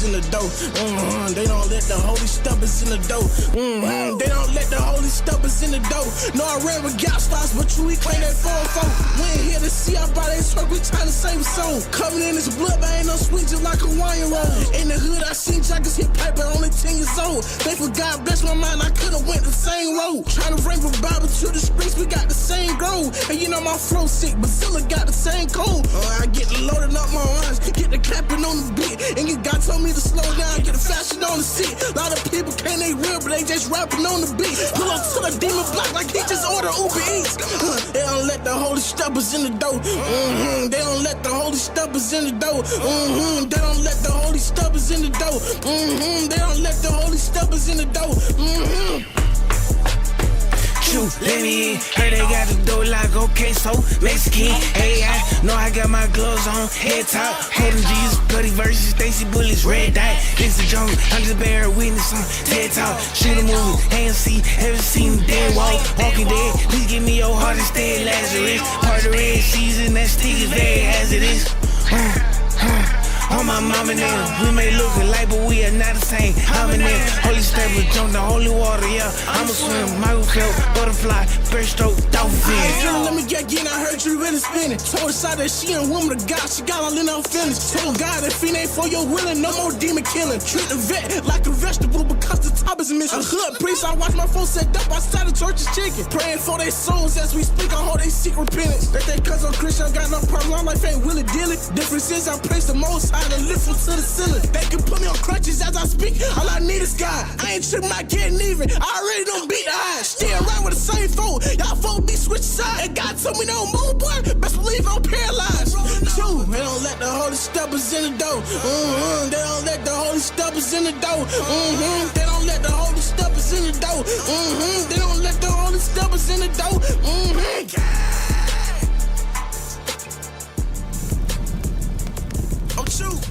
stubbers in the dough. They don't let the holy stubbers in the dough. They don't let the holy stubbers in the dough. No, I ran with gap stars, but you, we claim that 4-4. We ain't here to see our body truck, we trying to save a soul. Coming in this blood, but ain't no sweet, just like a wine roll. In the hood, I seen jackets hit paper, only 10 years old. They forgot, bless my mind, I could've went the same road. Trying to bring from Bible to the streets, we got the same grove. And you know my flow sick, but Zilla got the same code. I get the loading up my arms, get the clapping on the beat. And you God told me to slow down, get the fashion on the seat. A lot of people can't they real, but they just rapping on the beat. Pull up to the demon block like he just ordered Uber Eats. They don't let the holy stubbers in the dough. They don't let the holy stubbers in the dough. They don't let the holy stubbers in the dough. They don't let the holy stubbers in the dough. Let me in, heard they got the door like, okay, so Mexican. Hey, I know I got my gloves on, head top, holding Jesus, bloody verses, Stacy Bullets, red dot. This the jungle, I'm just bearer witness on TED Talk. Shoot a movie, AMC, haven't seen dead walk, walking dead. Please give me your heart instead, Lazarus. Part of red season, that stick is very hazardous. On my mama now, we may look alike, but we are not the same. I'm in there, holy stable, jump the holy water, yeah. I'ma swim, Michael Phelps, butterfly, breaststroke, dolphin. Let me get in, I heard you really spinning. Told the side that she ain't woman of God, she got all in her feelings. Told God if it ain't for your willing, no more demon killing. Treat the vet like a vegetable because the top is missing. A hood priest, I watch my phone set up outside the church's chicken. Praying for their souls as we speak, I hold they seek repentance. That they cause I'm Christian, got no problem, my life ain't willy dilly. Difference is I place the most high to lift them to the ceiling. They can put me on crutches as I speak, all I need is God. I ain't tripping, I getting even, I already don't beat the odds. Stay around with the same foe, y'all folk be switch sides. And God told me don't move, boy, best believe I'm paralyzed. Two, they don't let the holy stubbers in the dough. They don't let the holy stubbers in the dough. They don't let the holy stubbers in the dough. They don't let the holy stubbers in the dough. Oh, shoot.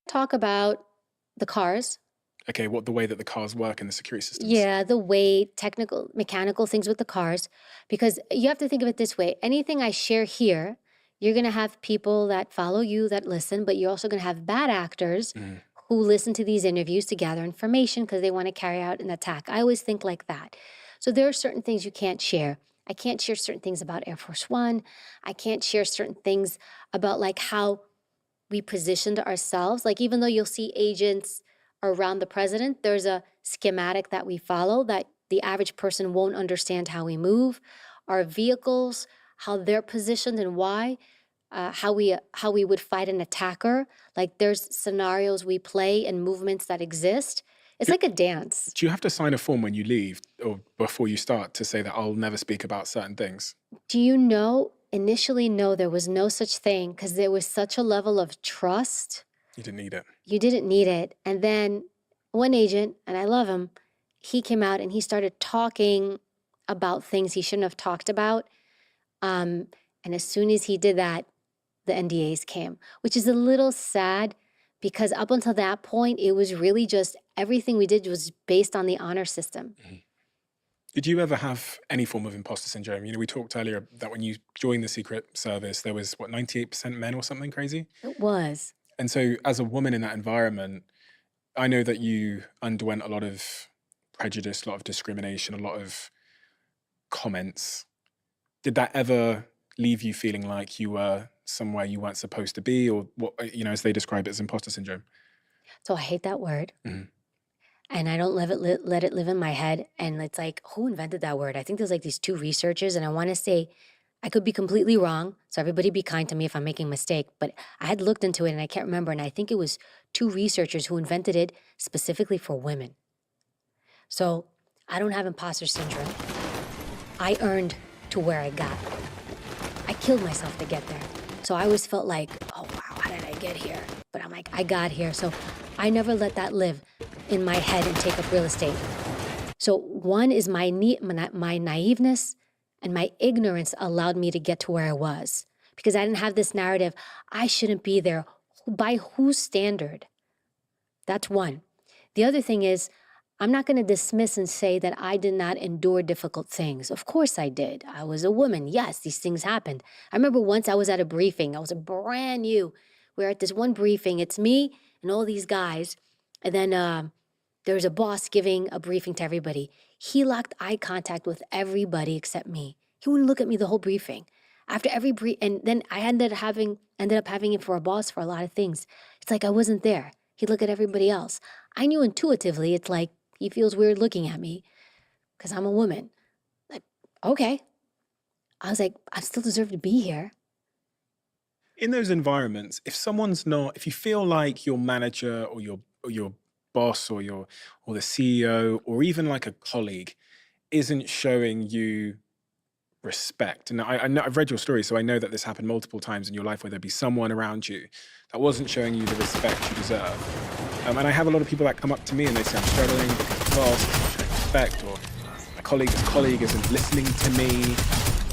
Talk about the cars. Okay, the way that the cars work in the security systems. Yeah, the weight, technical, mechanical things with the cars. Because you have to think of it this way. Anything I share here, you're going to have people that follow you, that listen, but you're also going to have bad actors who listen to these interviews to gather information because they want to carry out an attack. I always think like that. So there are certain things you can't share. I can't share certain things about Air Force One. I can't share certain things about like how we positioned ourselves. Like even though you'll see agents around the president, there's a schematic that we follow that the average person won't understand how we move, our vehicles, how they're positioned and why, how we would fight an attacker. Like there's scenarios we play and movements that exist. It's like a dance. Do you have to sign a form when you leave or before you start to say that I'll never speak about certain things? Do you know, initially, no, there was no such thing because there was such a level of trust. You didn't need it. You didn't need it. And then one agent, and I love him, he came out and he started talking about things he shouldn't have talked about. And as soon as he did that, the NDAs came, which is a little sad because up until that point, it was really just everything we did was based on the honor system. Did you ever have any form of imposter syndrome? You know, we talked earlier that when you joined the Secret Service, there was, 98% men or something crazy? It was. And so as a woman in that environment, I know that you underwent a lot of prejudice, a lot of discrimination, a lot of comments. Did that ever leave you feeling like you were somewhere you weren't supposed to be, or what, as they describe it as imposter syndrome? So I hate that word. Mhm. And I don't let it live in my head. And it's like, who invented that word? I think there's like these two researchers, and I want to say, I could be completely wrong. So everybody be kind to me if I'm making a mistake. But I had looked into it and I can't remember. And I think it was two researchers who invented it specifically for women. So I don't have imposter syndrome. I earned to where I got. I killed myself to get there. So I always felt like, oh wow, how did I get here? But I'm like, I got here. So I never let that live in my head and take up real estate. So one is my naiveness and my ignorance allowed me to get to where I was, because I didn't have this narrative, I shouldn't be there. By whose standard? That's one. The other thing is, I'm not going to dismiss and say that I did not endure difficult things. Of course I did. I was a woman. Yes, these things happened. I remember once I was at a briefing. I was brand new. We were at this one briefing. It's me and all these guys. And then there was a boss giving a briefing to everybody. He locked eye contact with everybody except me. He wouldn't look at me the whole briefing. After every and then I ended up having him for a boss for a lot of things. It's like I wasn't there. He'd look at everybody else. I knew intuitively, it's like, he feels weird looking at me because I'm a woman. Like, okay. I was like, I still deserve to be here. In those environments, if you feel like your manager or your boss or the CEO or even like a colleague isn't showing you respect, and I've read your story, so I know that this happened multiple times in your life where there'd be someone around you that wasn't showing you the respect you deserve. And I have a lot of people that come up to me and they say, I'm struggling because the boss isn't showing respect, or my colleague isn't listening to me,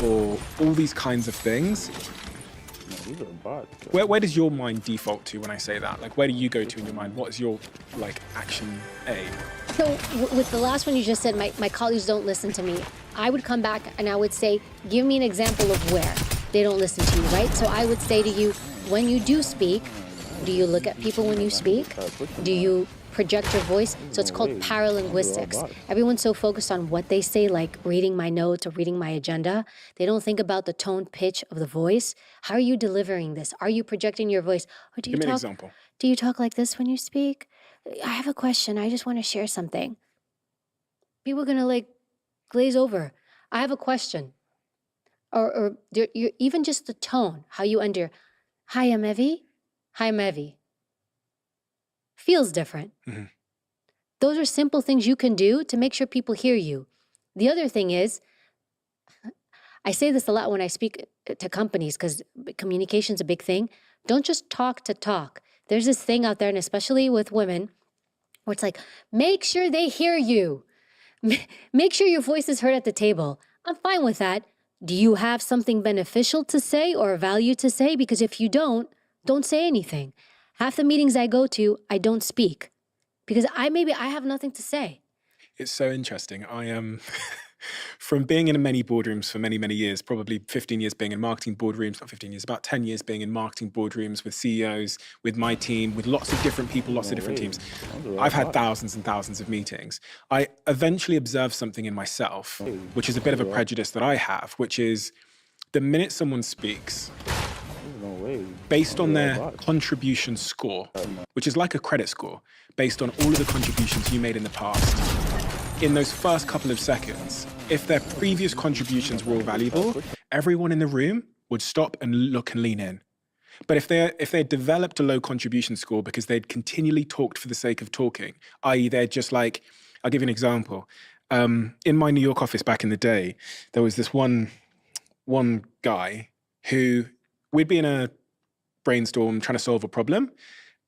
or all these kinds of things. These are bots. Where does your mind default to when I say that? Like, where do you go to in your mind? What is your, like, action A? So with the last one you just said, my colleagues don't listen to me. I would come back and I would say, give me an example of where they don't listen to you, right? So I would say to you, when you do speak, do you look at people when you speak? Do you project your voice? So it's called paralinguistics. Everyone's so focused on what they say, like reading my notes or reading my agenda. They don't think about the tone, pitch of the voice. How are you delivering this? Are you projecting your voice? Or do you Give me an talk? example. Do you talk like this when you speak? I have a question. I just want to share something. People are gonna like glaze over. I have a question. Or you're, even just the tone, how you end your, hi, I'm Evie. Hi, I'm Evie. Feels different. Mm-hmm. Those are simple things you can do to make sure people hear you. The other thing is, I say this a lot when I speak to companies because communication's a big thing. Don't just talk to talk. There's this thing out there, and especially with women, where it's like, make sure they hear you. Make sure your voice is heard at the table. I'm fine with that. Do you have something beneficial to say or value to say? Because if you don't say anything. Half the meetings I go to, I don't speak because I have nothing to say. It's so interesting. I am from being in many boardrooms for many, many years, probably 15 years being in marketing boardrooms, not 15 years, about 10 years being in marketing boardrooms with CEOs, with my team, with lots of different people, lots of different teams. I've had thousands and thousands of meetings. I eventually observed something in myself, which is a bit of a prejudice that I have, which is the minute someone speaks, based on their contribution score, which is like a credit score, based on all of the contributions you made in the past, in those first couple of seconds, if their previous contributions were all valuable, everyone in the room would stop and look and lean in. But if they developed a low contribution score because they'd continually talked for the sake of talking, i.e. they're just like, I'll give you an example. In my New York office back in the day, there was this one guy who, we'd be in a brainstorm trying to solve a problem,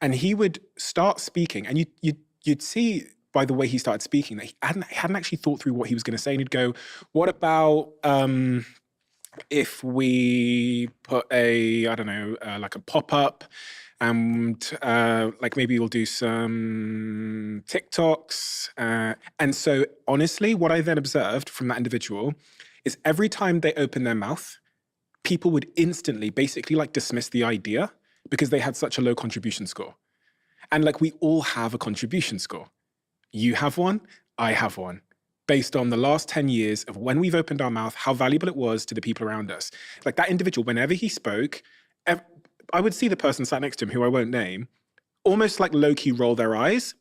and he would start speaking, and you'd see by the way he started speaking that he hadn't actually thought through what he was going to say, and he'd go, what about if we put like a pop-up, and like maybe we'll do some TikToks. And so honestly, what I then observed from that individual is every time they opened their mouth, people would instantly basically like dismiss the idea because they had such a low contribution score. And like we all have a contribution score. You have one, I have one. based on the last 10 years of when we've opened our mouth, how valuable it was to the people around us. Like that individual, whenever he spoke, I would see the person sat next to him, who I won't name, almost like low-key roll their eyes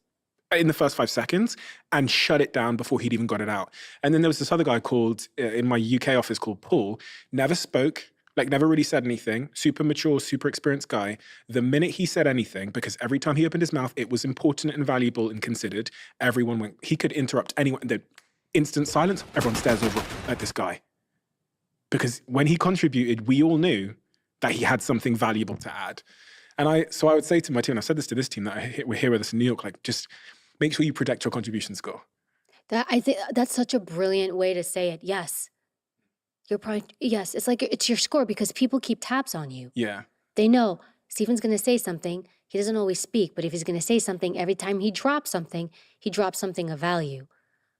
in the first 5 seconds and shut it down before he'd even got it out. And then there was this other guy called, in my UK office called Paul, never spoke, like never really said anything, super mature, super experienced guy. The minute he said anything, because every time he opened his mouth, it was important and valuable and considered, everyone went, he could interrupt anyone. The instant silence, everyone stares over at this guy. Because when he contributed, we all knew that he had something valuable to add. And so I would say to my team, and I've said this to this team that we're here with us in New York, like just make sure you protect your contribution score. I think that's such a brilliant way to say it. Yes. Yes, it's like it's your score because people keep tabs on you. Yeah. They know Stephen's going to say something. He doesn't always speak, but if he's going to say something, every time he drops something of value.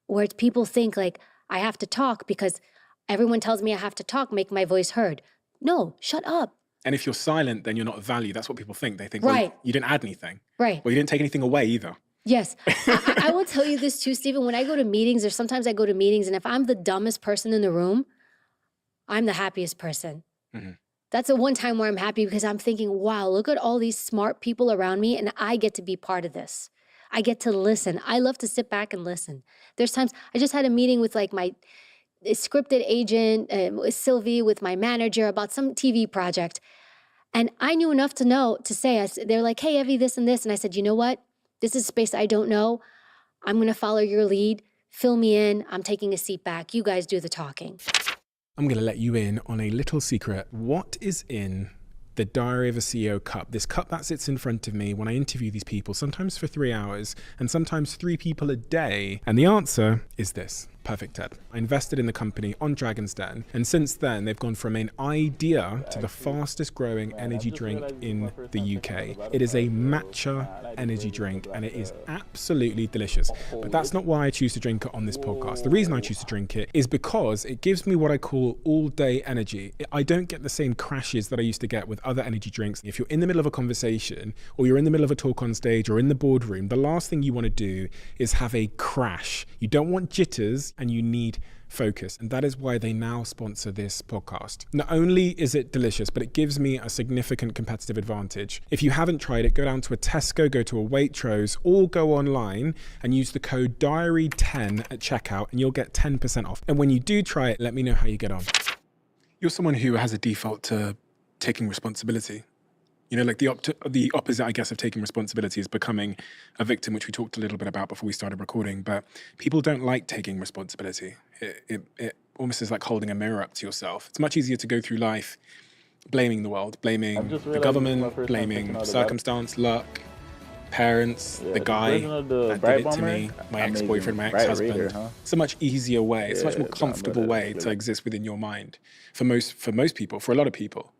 Where people think like, I have to talk because everyone tells me I have to talk, make my voice heard. No, shut up. And if you're silent, then you're not of value. That's what people think. They think, right. Well, you didn't add anything. Right. Well, you didn't take anything away either. Yes. I will tell you this too, Stephen. When I go to meetings, or sometimes I go to meetings, and if I'm the dumbest person in the room, I'm the happiest person. Mm-hmm. That's the one time where I'm happy because I'm thinking, wow, look at all these smart people around me, and I get to be part of this. I get to listen. I love to sit back and listen. There's times, I just had a meeting with like my scripted agent, Sylvie, with my manager about some TV project. And I knew enough to say, they're like, hey, Evie, this and this. And I said, you know what? This is a space I don't know. I'm going to follow your lead. Fill me in. I'm taking a seat back. You guys do the talking. I'm going to let you in on a little secret. What is in the Diary of a CEO cup? This cup that sits in front of me when I interview these people, sometimes for 3 hours and sometimes 3 people a day. And the answer is this. Perfect 10. I invested in the company on Dragon's Den, and since then they've gone from an idea to the fastest growing energy drink in the UK. It is a matcha energy drink and it is absolutely delicious. But that's not why I choose to drink it on this podcast. The reason I choose to drink it is because it gives me what I call all-day energy. I don't get the same crashes that I used to get with other energy drinks. If you're in the middle of a conversation or you're in the middle of a talk on stage or in the boardroom, the last thing you want to do is have a crash. You don't want jitters, and you need focus. And that is why they now sponsor this podcast. Not only is it delicious, but it gives me a significant competitive advantage. If you haven't tried it, go down to a Tesco, go to a Waitrose, or go online and use the code DIARY10 at checkout and you'll get 10% off. And when you do try it, let me know how you get on. You're someone who has a default to taking responsibility. You know, like the opposite, I guess, of taking responsibility is becoming a victim, which we talked a little bit about before we started recording. But people don't like taking responsibility. It almost is like holding a mirror up to yourself. It's much easier to go through life blaming the world, blaming the government, blaming circumstance, luck, parents, the guy that did it to me, my ex-boyfriend, my ex-husband. It's a much easier way. It's a much more comfortable way to exist within your mind for most people, for a lot of people.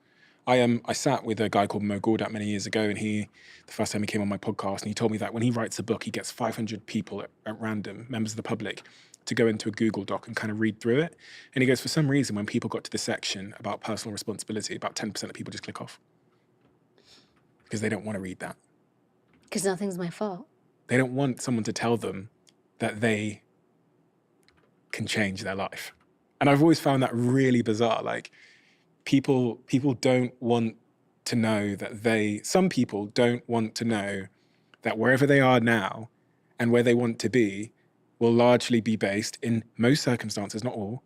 I sat with a guy called Mo Gordat many years ago, and the first time he came on my podcast, and he told me that when he writes a book, he gets 500 people at random, members of the public, to go into a Google Doc and kind of read through it. And he goes, for some reason, when people got to the section about personal responsibility, about 10% of people just click off. Because they don't want to read that. Because nothing's my fault. They don't want someone to tell them that they can change their life. And I've always found that really bizarre. Like, People don't want to know that some people don't want to know that wherever they are now and where they want to be will largely be based, in most circumstances, not all,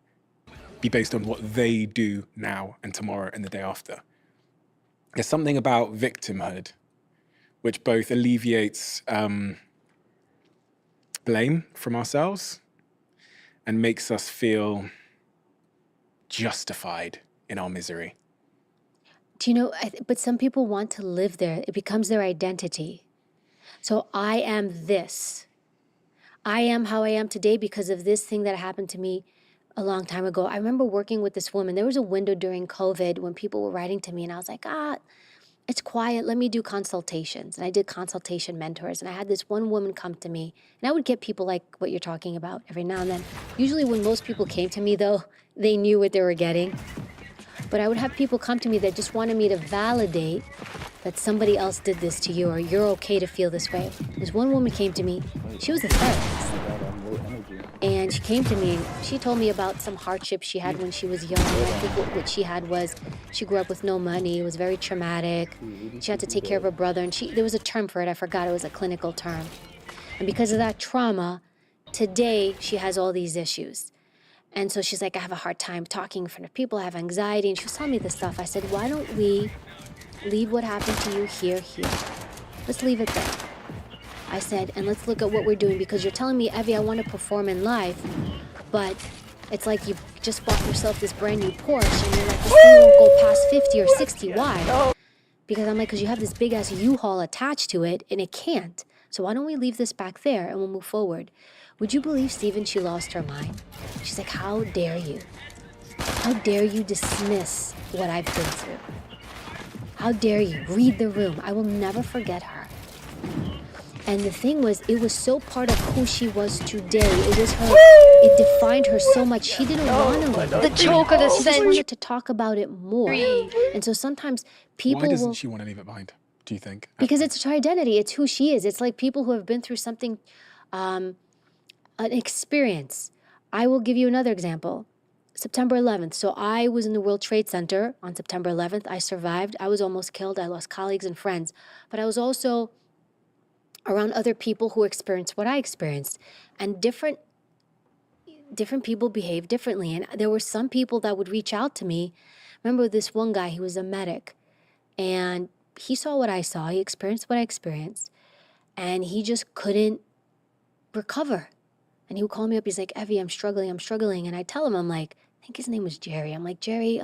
be based on what they do now and tomorrow and the day after. There's something about victimhood which both alleviates blame from ourselves and makes us feel justified in our misery. Do you know, but some people want to live there. It becomes their identity. So I am this. I am how I am today because of this thing that happened to me a long time ago. I remember working with this woman. There was a window during COVID when people were writing to me, and I was like, it's quiet. Let me do consultations. And I did consultation mentors. And I had this one woman come to me, and I would get people like what you're talking about every now and then. Usually when most people came to me, though, they knew what they were getting. But I would have people come to me that just wanted me to validate that somebody else did this to you or you're okay to feel this way. This one woman came to me. She was a therapist. And she came to me and she told me about some hardships she had when she was young. And I think what she had was she grew up with no money. It was very traumatic. She had to take care of her brother. And there was a term for it. I forgot. It was a clinical term. And because of that trauma, today she has all these issues. And so she's like, I have a hard time talking in front of people. I have anxiety. And she was telling me this stuff. I said, why don't we leave what happened to you here. Let's leave it there. I said, and let's look at what we're doing, because you're telling me, Evie, I want to perform in life, but it's like you just bought yourself this brand new Porsche and you're like, this thing won't go past 50 or 60. Why? Because I'm like, because you have this big ass U-Haul attached to it and it can't. So why don't we leave this back there and we'll move forward? Would you believe, Steven, she lost her mind? She's like, how dare you? How dare you dismiss what I've been through? How dare you? Read the room. I will never forget her. And the thing was, it was so part of who she was today. It was her, it defined her so much. She didn't want to leave it. The joke of the She just century. wanted to talk about it more. And so sometimes people Why doesn't will, she want to leave it behind, do you think? because it's her identity. It's who she is. It's like people who have been through something, an experience. I will give you another example. September 11th. So I was in the World Trade Center on September 11th. I survived. I was almost killed. I lost colleagues and friends. But I was also around other people who experienced what I experienced. And different people behave differently. And there were some people that would reach out to me. Remember this one guy, he was a medic. And he saw what I saw. He experienced what I experienced. And he just couldn't recover. And he would call me up. He's like, Evie, I'm struggling. And I tell him, I'm like, I think his name was Jerry. I'm like, Jerry,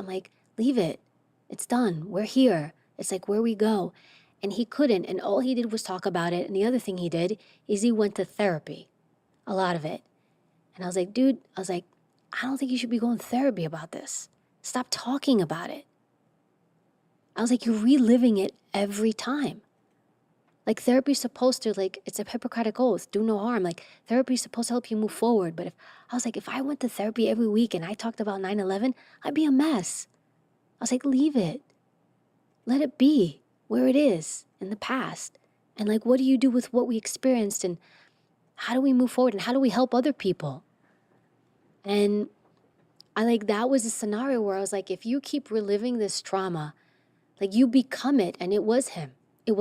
leave it. It's done. We're here. It's like where we go. And he couldn't. And all he did was talk about it. And the other thing he did is he went to therapy, a lot of it. And I was like, dude, I don't think you should be going to therapy about this. Stop talking about it. I was like, you're reliving it every time. Like therapy's supposed to, like, it's a Hippocratic oath, do no harm. Like therapy's supposed to help you move forward. But if I went to therapy every week and I talked about 9/11, I'd be a mess. I was like, leave it. Let it be where it is in the past. And like, what do you do with what we experienced? And how do we move forward? And how do we help other people? And that was a scenario where I was like, if you keep reliving this trauma, like you become it. And it was him. He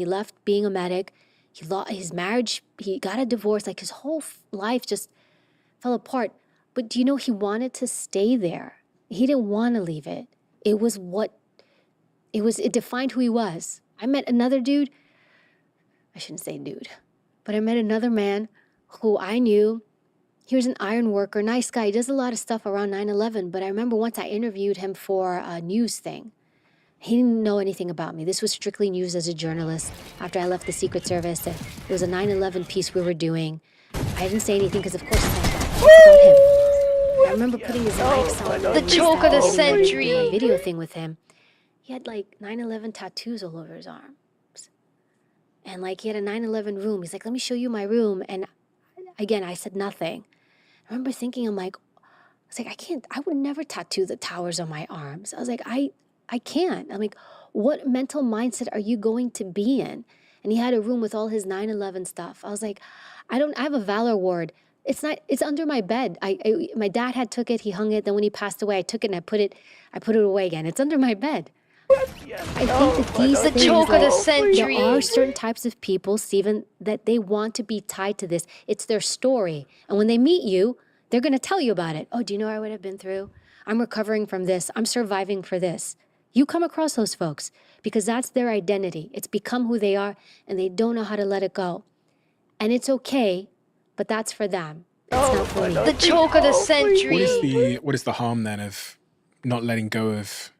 left being a medic. He lost his marriage. He got a divorce. Like his whole life just fell apart. But do you know, he wanted to stay there. He didn't want to leave it. It defined who he was. I met another dude. I shouldn't say dude, but I met another man who I knew. He was an iron worker, nice guy. He does a lot of stuff around 9/11. But I remember once I interviewed him for a news thing. He didn't know anything about me. This was strictly news as a journalist after I left the Secret Service. It was a 9/11 piece we were doing. I didn't say anything because, of course, it's not about him. I remember putting his mics on. The joke of the century. A video thing with him. He had like 9/11 tattoos all over his arms. And like he had a 9/11 room. He's like, let me show you my room. And again, I said nothing. I remember thinking, I would never tattoo the towers on my arms. I was like, I can't. I'm like, what mental mindset are you going to be in? And he had a room with all his 9/11 stuff. I was like, I have a Valor Award. It's under my bed. My dad had took it, he hung it. Then when he passed away, I took it and I put it away again. It's under my bed. I think that these The things, joke of the century. there are certain types of people, Stephen, that they want to be tied to this. It's their story. And when they meet you, they're going to tell you about it. Oh, do you know what I've been through? I'm recovering from this. I'm surviving for this. You come across those folks because that's their identity. It's become who they are and they don't know how to let it go. And it's okay, but that's for them. It's not for me. The joke of the century. What is the harm then of not letting go of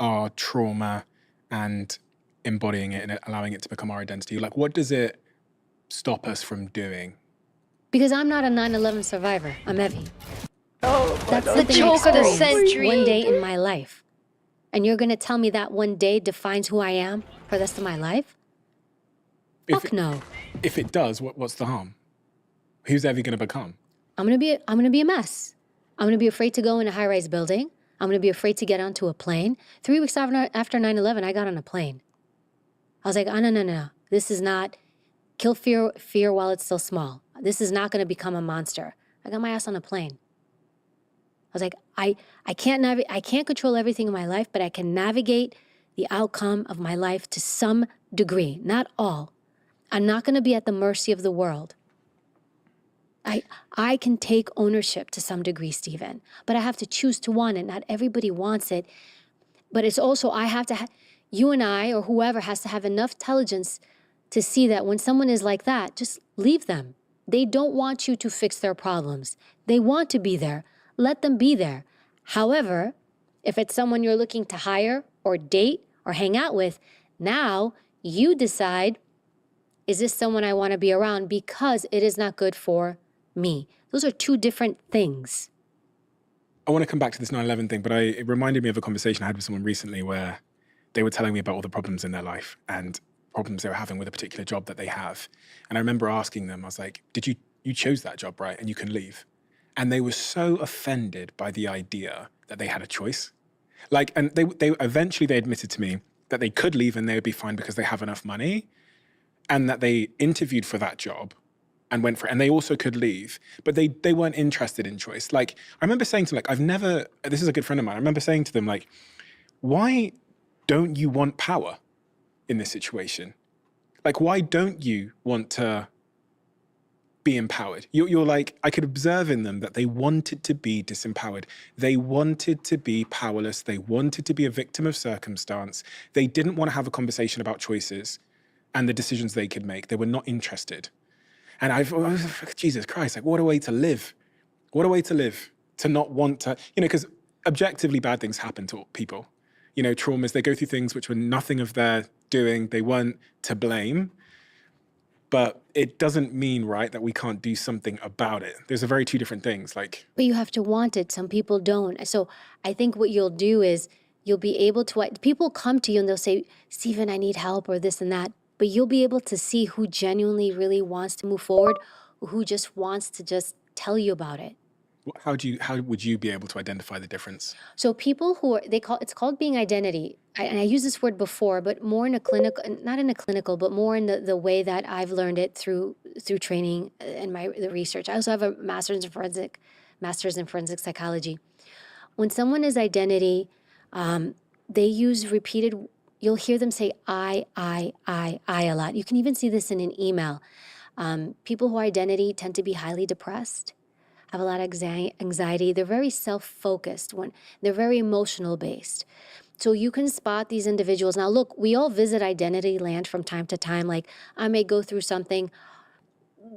our trauma and embodying it and allowing it to become our identity? Like, what does it stop us from doing? Because I'm not a 9/11 survivor. I'm Evie. That's The something I joke of the experienced century. one day in my life. And you're going to tell me that one day defines who I am for the rest of my life? Fuck no. If it does, what's the harm? Who's Evie going to become? I'm gonna be a mess. I'm gonna be afraid to go in a high-rise building. I'm gonna be afraid to get onto a plane. 3 weeks after 9/11, I got on a plane. I was like, oh, no. This is not, kill fear while it's still small. This is not going to become a monster. I got my ass on a plane. I was like, I can't control everything in my life, but I can navigate the outcome of my life to some degree, not all. I'm not going to be at the mercy of the world. I can take ownership to some degree, Stephen, but I have to choose to want it. Not everybody wants it, but it's also, I have to, you and I, or whoever, has to have enough intelligence to see that when someone is like that, just leave them. They don't want you to fix their problems. They want to be there. Let them be there. However, if it's someone you're looking to hire or date or hang out with, now you decide, is this someone I want to be around because it is not good for me? Those are two different things. I want to come back to this 9/11 thing, but it reminded me of a conversation I had with someone recently where they were telling me about all the problems in their life and problems they were having with a particular job that they have. And I remember asking them, I was like, you chose that job, right? And you can leave. And they were so offended by the idea that they had a choice. Like, and they eventually they admitted to me that they could leave and they would be fine because they have enough money, and that they interviewed for that job and went for it. And they also could leave, but they weren't interested in choice. Like, I remember saying to them, like, this is a good friend of mine. I remember saying to them, like, why don't you want power in this situation? Like, why don't you want to be empowered? You're like, I could observe in them that they wanted to be disempowered. They wanted to be powerless. They wanted to be a victim of circumstance. They didn't want to have a conversation about choices and the decisions they could make. They were not interested. And Jesus Christ, like, what a way to live. What a way to live, to not want to, because objectively bad things happen to people. Traumas, they go through things which were nothing of their doing. They weren't to blame. But it doesn't mean, right, that we can't do something about it. There's very two different things. But you have to want it. Some people don't. So I think what you'll do is you'll be able to, people come to you and they'll say, Stephen, I need help or this and that. But you'll be able to see who genuinely really wants to move forward, or who just wants to just tell you about it. How would you be able to identify the difference? So people who are, it's called being identity. And I used this word before, but more in a clinical, not in a clinical, but more in the way that I've learned it through training and the research. I also have a master's in forensic psychology. When someone is identity, they use repeated, you'll hear them say I a lot. You can even see this in an email. People who are identity tend to be highly depressed, have a lot of anxiety. They're very self-focused. They're very emotional based. So you can spot these individuals. Now, look, we all visit identity land from time to time. Like, I may go through something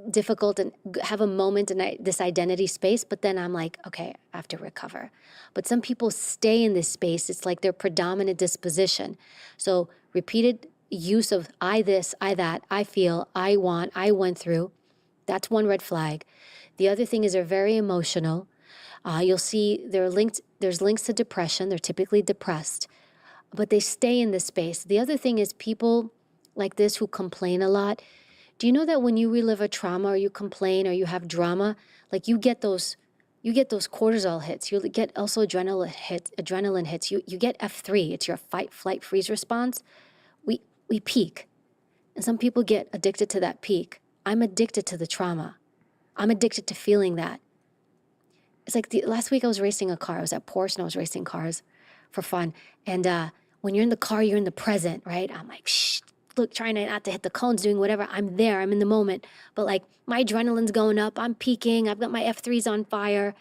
difficult and have a moment in this identity space, but then I'm like, okay, I have to recover. But some people stay in this space. It's like their predominant disposition. So repeated use of I this, I that, I feel, I want, I went through, that's one red flag. The other thing is they're very emotional. You'll see there's links to depression. They're typically depressed, but they stay in this space. The other thing is people like this who complain a lot. Do you know that when you relive a trauma or you complain or you have drama, like you get those cortisol hits. You get also adrenaline hits. You get F3. It's your fight, flight, freeze response. We peak. And some people get addicted to that peak. I'm addicted to the trauma. I'm addicted to feeling that. It's like last week I was racing a car. I was at Porsche and I was racing cars for fun. And when you're in the car, you're in the present, right? I'm like, shh, look, trying not to hit the cones, doing whatever. I'm there. I'm in the moment. But like my adrenaline's going up. I'm peaking. I've got my F3s on fire.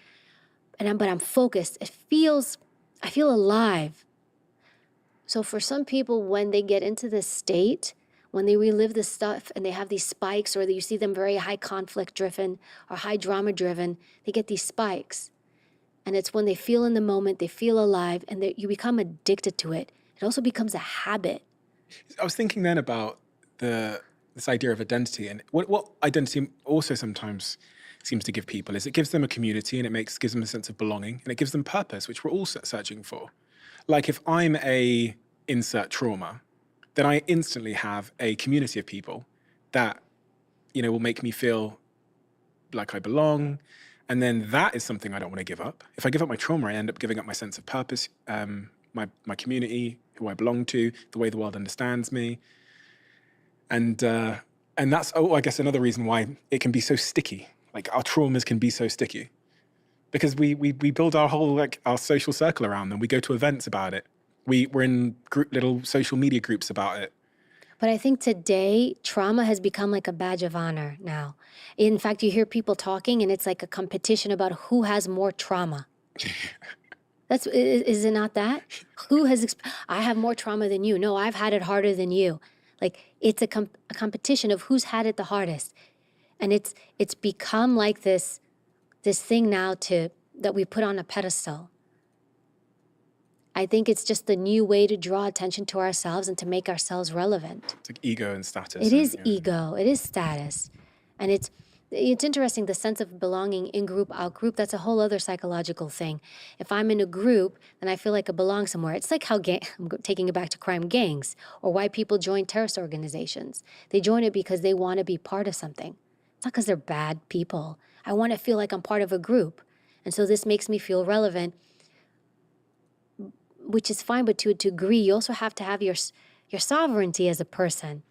But I'm focused. I feel alive. So for some people, when they get into this state, when they relive this stuff and they have these spikes, or you see them very high conflict driven or high drama driven, they get these spikes. And it's when they feel in the moment, they feel alive, and you become addicted to it. It also becomes a habit. I was thinking then about this idea of identity, and what identity also sometimes seems to give people is it gives them a community, and it gives them a sense of belonging, and it gives them purpose, which we're all searching for. Like if I'm a insert trauma, then I instantly have a community of people that, will make me feel like I belong. And then that is something I don't want to give up. If I give up my trauma, I end up giving up my sense of purpose, my community, who I belong to, the way the world understands me. And that's, I guess, another reason why it can be so sticky. Like our traumas can be so sticky because we build our whole, like our social circle around them. We go to events about it. We're in little social media groups about it. But I think today, trauma has become like a badge of honor now. In fact, you hear people talking and it's like a competition about who has more trauma. Is it not that? I have more trauma than you. No, I've had it harder than you. Like it's a competition of who's had it the hardest. And it's become like this thing now that we put on a pedestal. I think it's just the new way to draw attention to ourselves and to make ourselves relevant. It's like ego and status. It is ego. It is status. And it's interesting, the sense of belonging in group, out group, that's a whole other psychological thing. If I'm in a group, then I feel like I belong somewhere. It's like how, I'm taking it back to crime, gangs, or why people join terrorist organizations. They join it because they want to be part of something. It's not because they're bad people. I want to feel like I'm part of a group. And so this makes me feel relevant, which is fine, but to a degree, you also have to have your sovereignty as a person.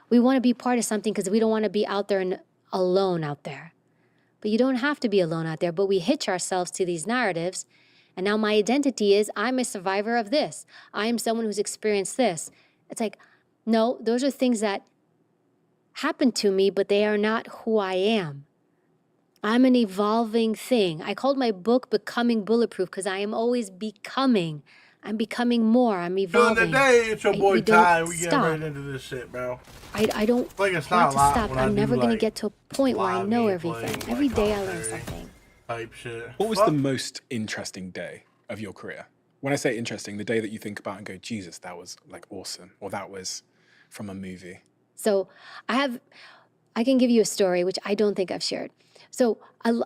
We want to be part of something because we don't want to be out there and alone out there. But you don't have to be alone out there, but we hitch ourselves to these narratives, and now my identity is I'm a survivor of this. I am someone who's experienced this. It's like, no, those are things that happened to me, but they are not who I am. I'm an evolving thing. I called my book Becoming Bulletproof because I am always becoming. I'm becoming more. I'm evolving. During the day, it's your boy Ty. We get right into this shit, bro. I don't like it's want not to stop. I'm never going to get to a point where I know everything. like, Every day I all learn day something. Type shit. What was the most interesting day of your career? When I say interesting, the day that you think about and go, Jesus, that was like awesome, or that was from a movie. So I can give you a story, which I don't think I've shared. So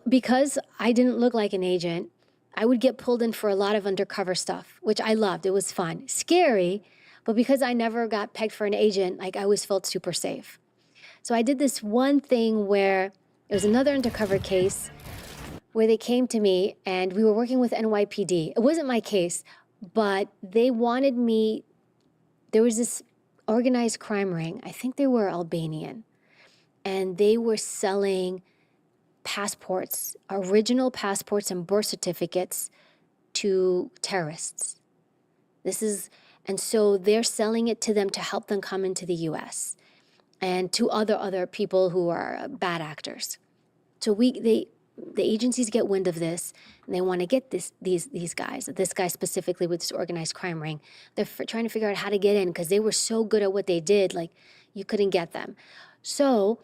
because I didn't look like an agent, I would get pulled in for a lot of undercover stuff, which I loved. It was fun. Scary, but because I never got pegged for an agent, like I always felt super safe. So I did this one thing where it was another undercover case where they came to me and we were working with NYPD. It wasn't my case, but they wanted me, there was this organized crime ring. I think they were Albanian, and they were selling passports, original passports and birth certificates to terrorists. And so they're selling it to them to help them come into the US and to other people who are bad actors. So the agencies get wind of this and they want to get these guys, this guy specifically with this organized crime ring. They're trying to figure out how to get in because they were so good at what they did, like you couldn't get them. So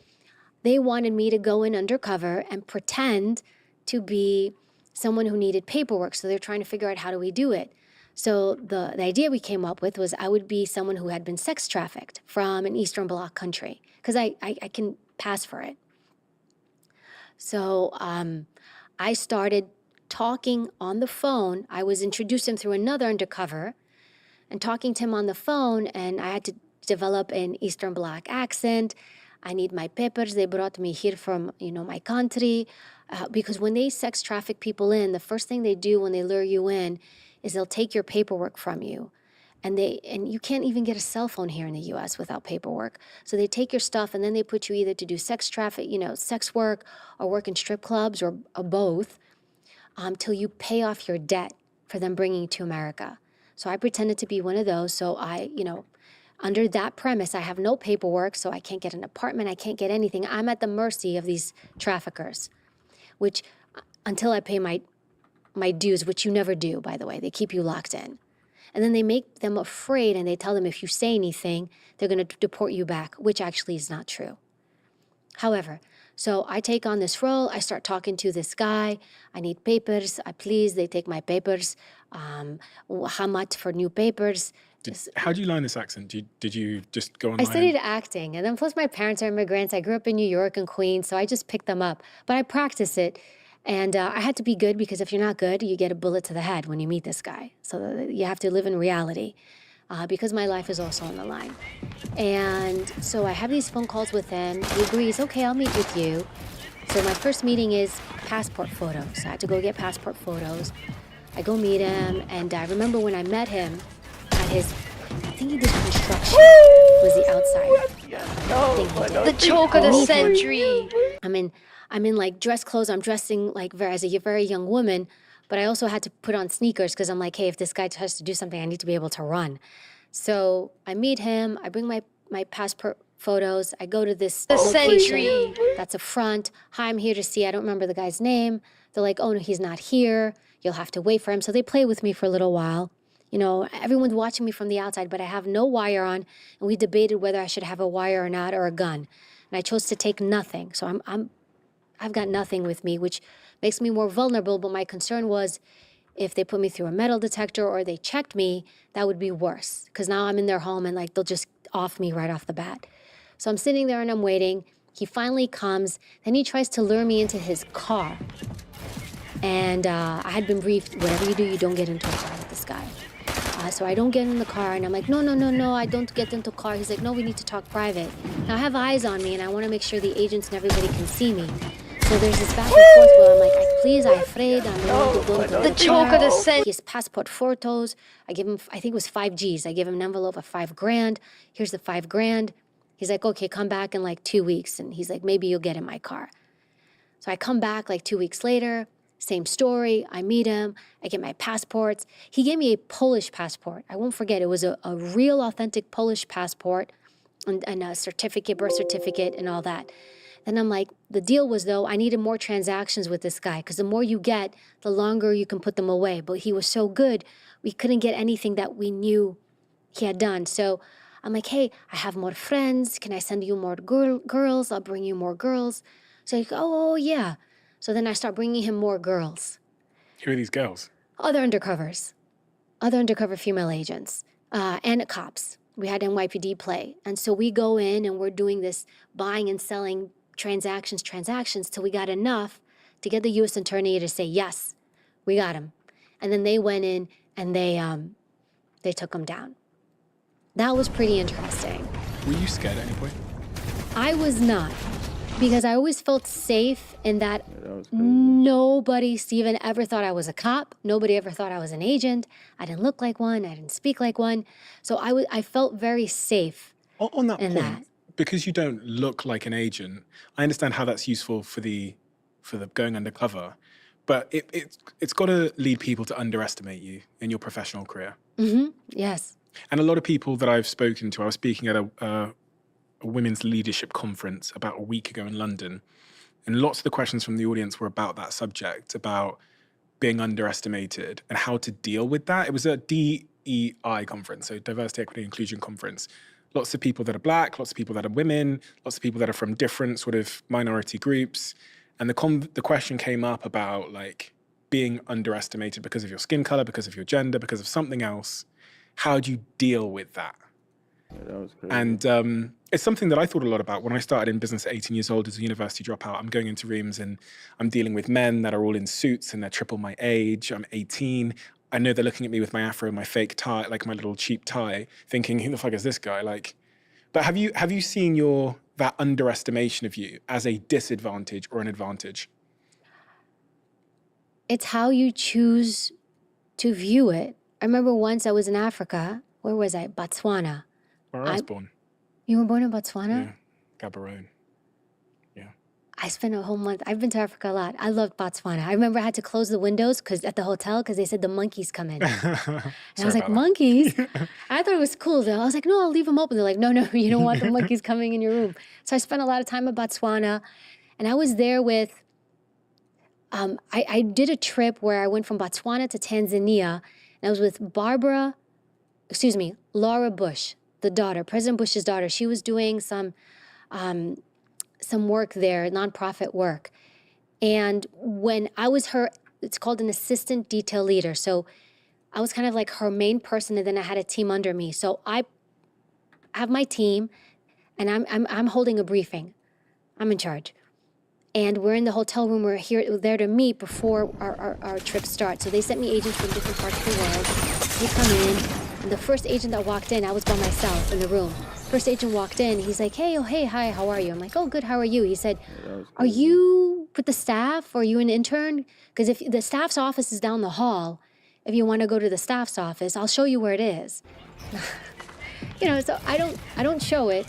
they wanted me to go in undercover and pretend to be someone who needed paperwork. So they're trying to figure out how do we do it. So the idea we came up with was I would be someone who had been sex trafficked from an Eastern Bloc country because I can pass for it. So I started talking on the phone. I was introduced him through another undercover and talking to him on the phone, and I had to develop an Eastern Bloc accent. I need my papers. They brought me here from, my country. Because when they sex traffic people in, the first thing they do when they lure you in is they'll take your paperwork from you. And you can't even get a cell phone here in the US without paperwork. So they take your stuff and then they put you either to do sex traffic, sex work, or work in strip clubs or both, till you pay off your debt for them bringing you to America. So I pretended to be one of those. So under that premise, I have no paperwork, so I can't get an apartment, I can't get anything. I'm at the mercy of these traffickers, which until I pay my dues, which you never do, by the way. They keep you locked in. And then they make them afraid, and they tell them if you say anything, they're going to deport you back, which actually is not true. However, so I take on this role. I start talking to this guy. I need papers. Please, they take my papers. How much for new papers? How do you learn this accent? Did you just go online? I studied acting, and then plus my parents are immigrants. I grew up in New York and Queens, so I just picked them up. But I practice it, and I had to be good because if you're not good, you get a bullet to the head when you meet this guy. So you have to live in reality because my life is also on the line. And so I have these phone calls with him. He agrees, okay, I'll meet with you. So my first meeting is passport photos. I had to go get passport photos. I go meet him, and I remember when I met him, I think he did construction, was the outside. The choke of the century. I'm in like dress clothes. I'm dressing like as a very young woman, but I also had to put on sneakers because I'm like, hey, if this guy tries to do something, I need to be able to run. So I meet him. I bring my passport photos. I go to this location that's a front. Hi, I'm here to see. I don't remember the guy's name. They're like, oh no, he's not here. You'll have to wait for him. So they play with me for a little while. You know, everyone's watching me from the outside, but I have no wire on, and we debated whether I should have a wire or not, or a gun. And I chose to take nothing. So I've got nothing with me, which makes me more vulnerable. But my concern was if they put me through a metal detector or they checked me, that would be worse. Because now I'm in their home and like they'll just off me right off the bat. So I'm sitting there and I'm waiting. He finally comes. Then he tries to lure me into his car. And I had been briefed, whatever you do, you don't get into a car with this guy. So I don't get in the car, and I'm like, no, I don't get into the car. He's like, no, we need to talk private. Now I have eyes on me, and I want to make sure the agents and everybody can see me. So there's this back and forth where I'm like, please, I'm afraid. The choke of the century. His passport photos. I give him, I think it was 5 G's. I give him an envelope of $5,000. Here's the $5,000. He's like, okay, come back in like 2 weeks. And he's like, maybe you'll get in my car. So I come back like 2 weeks later. Same story. I meet him. I get my passports. He gave me a Polish passport. I won't forget. It was a real, authentic Polish passport and a certificate, birth certificate, and all that. Then I'm like, the deal was, though, I needed more transactions with this guy because the more you get, the longer you can put them away. But he was so good, we couldn't get anything that we knew he had done. So I'm like, hey, I have more friends. Can I send you more girls? I'll bring you more girls. So he's like, oh, yeah. So then I start bringing him more girls. Who are these girls? Other undercovers. Other undercover female agents. And cops. We had NYPD play. And so we go in and we're doing this buying and selling transactions till we got enough to get the U.S. attorney to say, yes, we got him. And then they went in and they took him down. That was pretty interesting. Were you scared at any point? I was not. Because I always felt safe in that nobody, Steven, ever thought I was a cop. Nobody ever thought I was an agent. I didn't look like one. I didn't speak like one. So I felt very safe on that in point, that. Because you don't look like an agent, I understand how that's useful for the going undercover. But it's got to lead people to underestimate you in your professional career. Mm-hmm. Yes. And a lot of people that I've spoken to, I was speaking at a women's leadership conference about a week ago in London. And lots of the questions from the audience were about that subject, about being underestimated and how to deal with that. It was a DEI conference, so Diversity, Equity, Inclusion conference. Lots of people that are Black, lots of people that are women, lots of people that are from different sort of minority groups. And the question came up about like being underestimated because of your skin color, because of your gender, because of something else. How do you deal with that? Yeah, that was crazy. And it's something that I thought a lot about when I started in business at 18 years old as a university dropout. I'm going into rooms and I'm dealing with men that are all in suits and they're triple my age. I'm 18. I know they're looking at me with my afro and my fake tie, like my little cheap tie, thinking, who the fuck is this guy? Like, but have you seen that underestimation of you as a disadvantage or an advantage? It's how you choose to view it. I remember once I was in Africa. Where was I? Botswana. Where I was born. You were born in Botswana? Yeah, Gaborone. Yeah. I spent a whole month. I've been to Africa a lot. I loved Botswana. I remember I had to close the windows at the hotel because they said the monkeys come in. And I was like, monkeys? I thought it was cool though. I was like, no, I'll leave them open. They're like, no, you don't want the monkeys coming in your room. So I spent a lot of time in Botswana. And I was there with, I did a trip where I went from Botswana to Tanzania. And I was with Laura Bush, the daughter, President Bush's daughter. She was doing some work there, nonprofit work. And when I was it's called an assistant detail leader. So I was kind of like her main person, and then I had a team under me. So I have my team, and I'm holding a briefing. I'm in charge. And we're in the hotel room. We're there to meet before our trip starts. So they sent me agents from different parts of the world. They come in. And the first agent that walked in, I was by myself in the room. First agent walked in. He's like, hey, hi, how are you? I'm like, oh, good, how are you? He said, are you with the staff? Or are you an intern? Because if the staff's office is down the hall, if you want to go to the staff's office, I'll show you where it is. So I don't show it.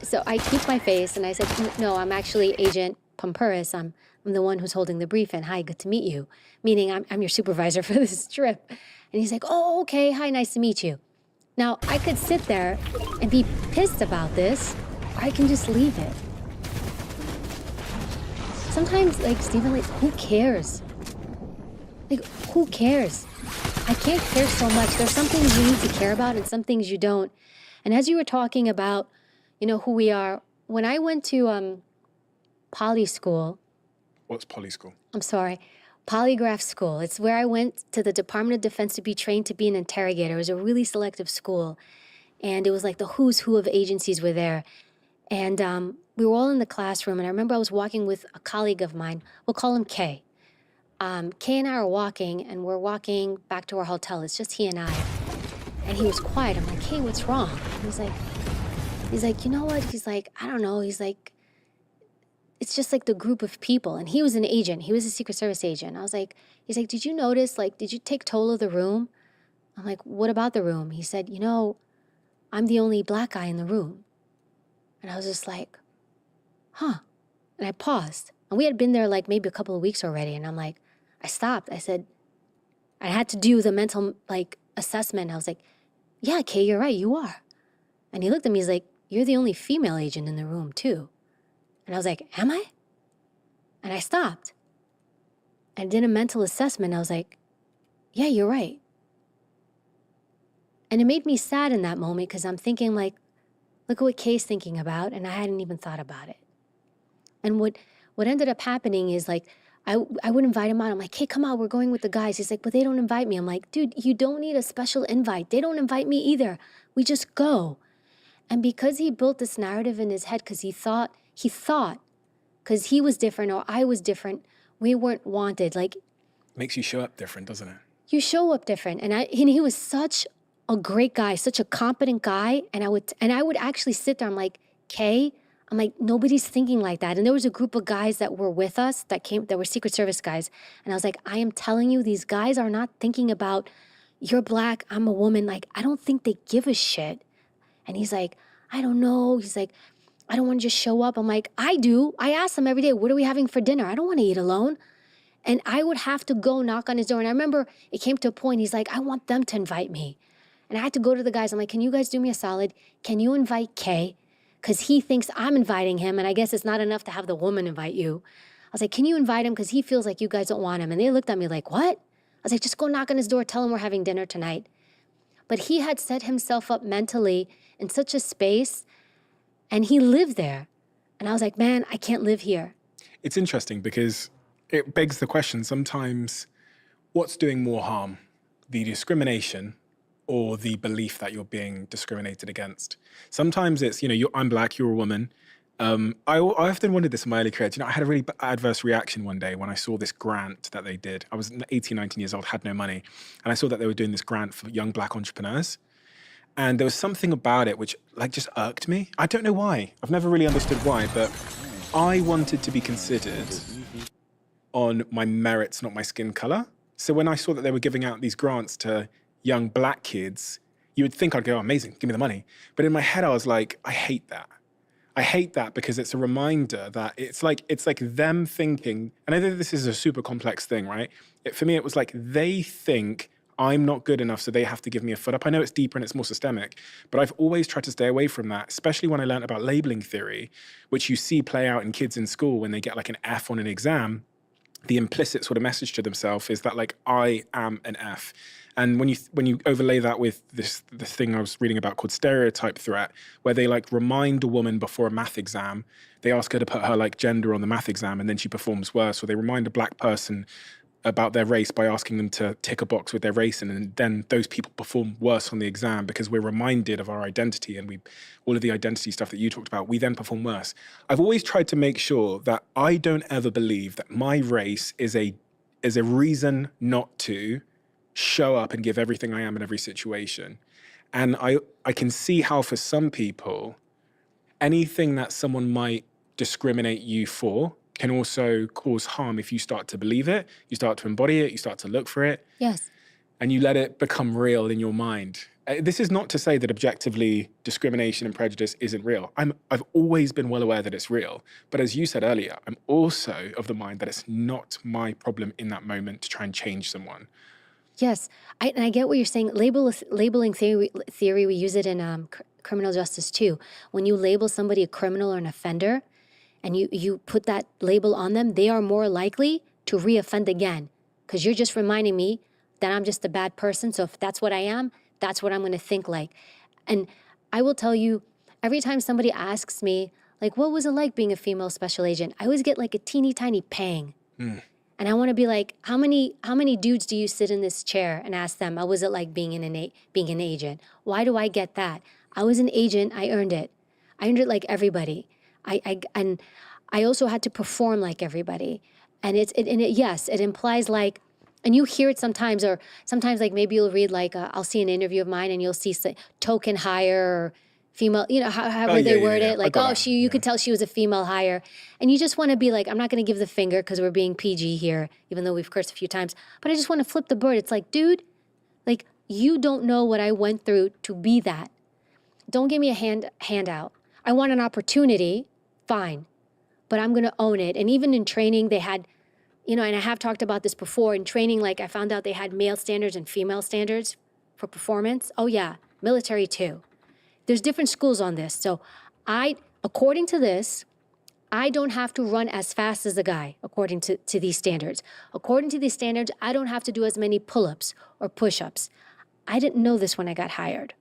So I keep my face and I said, no, I'm actually Agent Pumperus. I'm the one who's holding the brief, and hi, good to meet you. Meaning I'm your supervisor for this trip. And he's like, oh, okay, hi, nice to meet you. Now, I could sit there and be pissed about this, or I can just leave it. Sometimes, like, Stephen, like, who cares? Like, who cares? I can't care so much. There's some things you need to care about and some things you don't. And as you were talking about, you know, who we are, when I went to poly school. What's poly school? I'm sorry. Polygraph school. It's where I went to the Department of Defense to be trained to be an interrogator. It was a really selective school. And it was like the who's who of agencies were there. And we were all in the classroom. And I remember I was walking with a colleague of mine. We'll call him Kay. Kay and I are walking, and we're walking back to our hotel. It's just he and I. And he was quiet. I'm like, Kay, what's wrong? He's like, you know what? He's like, I don't know. He's like, it's just like the group of people. And he was an agent. He was a Secret Service agent. I was like, he's like, did you notice, like, did you take toll of the room? I'm like, what about the room? He said, you know, I'm the only black guy in the room. And I was just like, huh. And I paused. And we had been there like maybe a couple of weeks already. And I'm like, I stopped. I said, I had to do the mental like assessment. I was like, yeah, Kay, you're right, you are. And he looked at me, he's like, you're the only female agent in the room too. And I was like, am I? And I stopped. I did a mental assessment. I was like, yeah, you're right. And it made me sad in that moment because I'm thinking like, look at what Kay's thinking about, and I hadn't even thought about it. And what ended up happening is like, I would invite him out. I'm like, hey, come on, we're going with the guys. He's like, but they don't invite me. I'm like, dude, you don't need a special invite. They don't invite me either. We just go. And because he built this narrative in his head, because he thought, because he was different or I was different, we weren't wanted. Like, makes you show up different, doesn't it? You show up different. And he was such a great guy, such a competent guy. And I would actually sit there. I'm like, Kay, I'm like, nobody's thinking like that. And there was a group of guys that were with us that were Secret Service guys. And I was like, I am telling you, these guys are not thinking about, you're black, I'm a woman. Like, I don't think they give a shit. And he's like, I don't know. He's like, I don't want to just show up. I'm like, I do. I ask them every day, what are we having for dinner? I don't want to eat alone. And I would have to go knock on his door. And I remember it came to a point, he's like, I want them to invite me. And I had to go to the guys. I'm like, can you guys do me a solid? Can you invite Kay? Because he thinks I'm inviting him, and I guess it's not enough to have the woman invite you. I was like, can you invite him? Because he feels like you guys don't want him. And they looked at me like, what? I was like, just go knock on his door, tell him we're having dinner tonight. But he had set himself up mentally in such a space, and he lived there. And I was like, man, I can't live here. It's interesting because it begs the question sometimes, what's doing more harm? The discrimination or the belief that you're being discriminated against? Sometimes it's, I'm black, you're a woman. I often wondered this in my early career. I had a really adverse reaction one day when I saw this grant that they did. I was 18, 19 years old, had no money. And I saw that they were doing this grant for young black entrepreneurs. And there was something about it which just irked me. I don't know why. I've never really understood why, but I wanted to be considered on my merits, not my skin color. So when I saw that they were giving out these grants to young black kids, you would think I'd go, oh, amazing, give me the money. But in my head, I was like, I hate that. I hate that because it's a reminder that it's like them thinking, and I know this is a super complex thing, right? For me, it was like they think I'm not good enough, so they have to give me a foot up. I know it's deeper and it's more systemic, but I've always tried to stay away from that, especially when I learned about labeling theory, which you see play out in kids in school when they get like an F on an exam. The implicit sort of message to themselves is that like, I am an F. And when you overlay that with this thing I was reading about called stereotype threat, where they like remind a woman before a math exam, they ask her to put her like gender on the math exam and then she performs worse. Or they remind a black person about their race by asking them to tick a box with their race in, and then those people perform worse on the exam because we're reminded of our identity, and all of the identity stuff that you talked about, we then perform worse. I've always tried to make sure that I don't ever believe that my race is a reason not to show up and give everything I am in every situation. And I can see how for some people, anything that someone might discriminate you for can also cause harm if you start to believe it, you start to embody it, you start to look for it. Yes. and you let it become real in your mind. This is not to say that objectively discrimination and prejudice isn't real. I've always been well aware that it's real. But as you said earlier, I'm also of the mind that it's not my problem in that moment to try and change someone. Yes, and I get what you're saying. Labeling theory, we use it in criminal justice too. When you label somebody a criminal or an offender, and you put that label on them, they are more likely to reoffend again, because you're just reminding me that I'm just a bad person. So if that's what I am, that's what I'm going to think like. And I will tell you, every time somebody asks me, like, what was it like being a female special agent? I always get like a teeny tiny pang. And I want to be like, how many dudes do you sit in this chair and ask them, what was it like being an agent? Why do I get that? I was an agent. I earned it. I earned it like everybody. And I also had to perform like everybody. And yes, it implies like, and you hear it sometimes, or sometimes like maybe you'll read like, I'll see an interview of mine and you'll see token hire or female, you know, however they word it. Like, you could tell she was a female hire. And you just want to be like, I'm not going to give the finger because we're being PG here, even though we've cursed a few times. But I just want to flip the bird. It's like, dude, like, you don't know what I went through to be that. Don't give me a handout. I want an opportunity, fine. But I'm going to own it. And even in training, they had, you know, and I have talked about this before, in training, like I found out they had male standards and female standards for performance. Oh yeah, military too. There's different schools on this. So according to this, I don't have to run as fast as the guy, according to these standards. According to these standards, I don't have to do as many pull-ups or push-ups. I didn't know this when I got hired.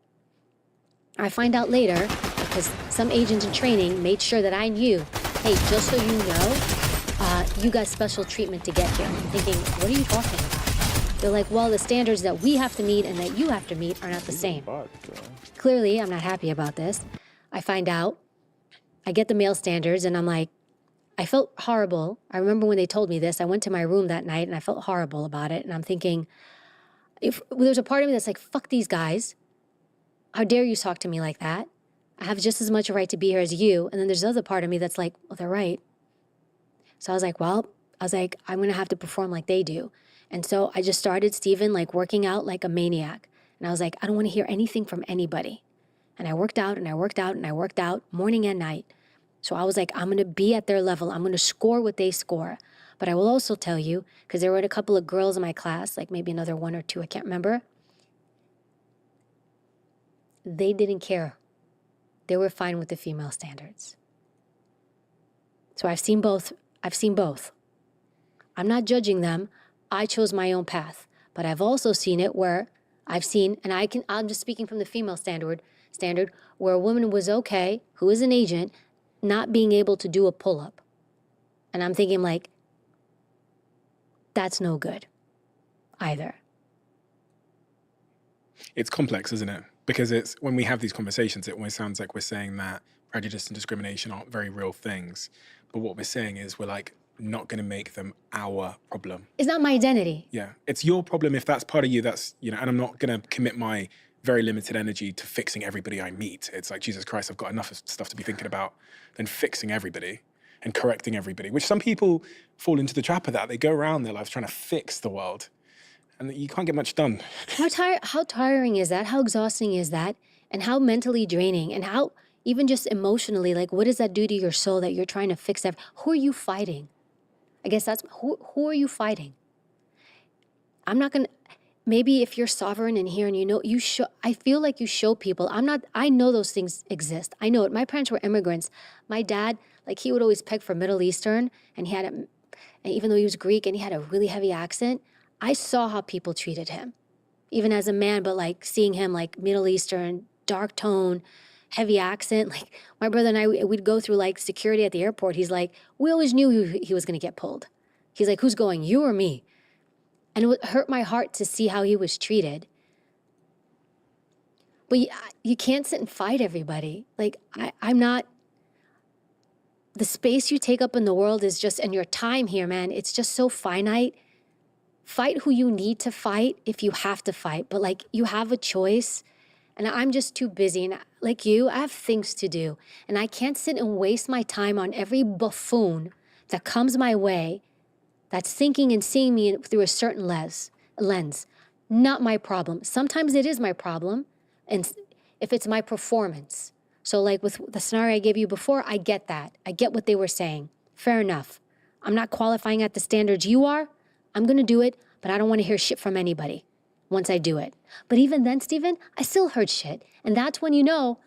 I find out later because some agents in training made sure that I knew, hey, just so you know, you got special treatment to get here. I'm thinking, what are you talking about? They're like, well, the standards that we have to meet and that you have to meet are not the same. Clearly, I'm not happy about this. I find out, I get the male standards, and I'm like, I felt horrible. I remember when they told me this, I went to my room that night and I felt horrible about it. And I'm thinking, there's a part of me that's like, fuck these guys. How dare you talk to me like that? I have just as much a right to be here as you. And then there's the other part of me that's like, well, they're right. So I was like, I'm going to have to perform like they do. And so I just started, Steven, like working out like a maniac. And I was like, I don't want to hear anything from anybody. And I worked out and I worked out and I worked out morning and night. So I was like, I'm going to be at their level. I'm going to score what they score. But I will also tell you, because there were a couple of girls in my class, like maybe another one or two, I can't remember. They didn't care. They were fine with the female standards. So I've seen both. I'm not judging them. I chose my own path. But I've also seen it where I'm just speaking from the female standard, where a woman was okay, who is an agent, not being able to do a pull-up. And I'm thinking like, that's no good either. It's complex, isn't it? Because when we have these conversations, it always sounds like we're saying that prejudice and discrimination aren't very real things. But what we're saying is we're like not going to make them our problem. It's not my identity. Yeah. It's your problem. If that's part of you, that's, you know, and I'm not going to commit my very limited energy to fixing everybody I meet. It's like, Jesus Christ, I've got enough stuff to be thinking about than fixing everybody and correcting everybody, which some people fall into the trap of that. They go around their lives trying to fix the world and you can't get much done. How tiring is that? How exhausting is that? And how mentally draining, and how even just emotionally, like what does that do to your soul that you're trying to fix that? Who are you fighting? I guess that's, who are you fighting? I'm not gonna, maybe if you're sovereign in here and you know, I feel like you show people, I know those things exist. I know it. My parents were immigrants. My dad, like he would always peg for Middle Eastern, and and even though he was Greek and he had a really heavy accent, I saw how people treated him, even as a man, but like seeing him like Middle Eastern, dark tone, heavy accent. Like my brother and I, we'd go through like security at the airport. He's like, we always knew he was going to get pulled. He's like, who's going, you or me? And it would hurt my heart to see how he was treated. But you can't sit and fight everybody. Like I'm not, the space you take up in the world is just, and your time here, man, it's just so finite. Fight who you need to fight if you have to fight. But like you have a choice. And I'm just too busy. And like you, I have things to do. And I can't sit and waste my time on every buffoon that comes my way that's thinking and seeing me through a certain lens. not my problem. Sometimes it is my problem, and if it's my performance. So like with the scenario I gave you before, I get that. I get what they were saying. Fair enough. I'm not qualifying at the standards you are. I'm going to do it, but I don't want to hear shit from anybody once I do it. But even then, Steven, I still heard shit. And that's when you know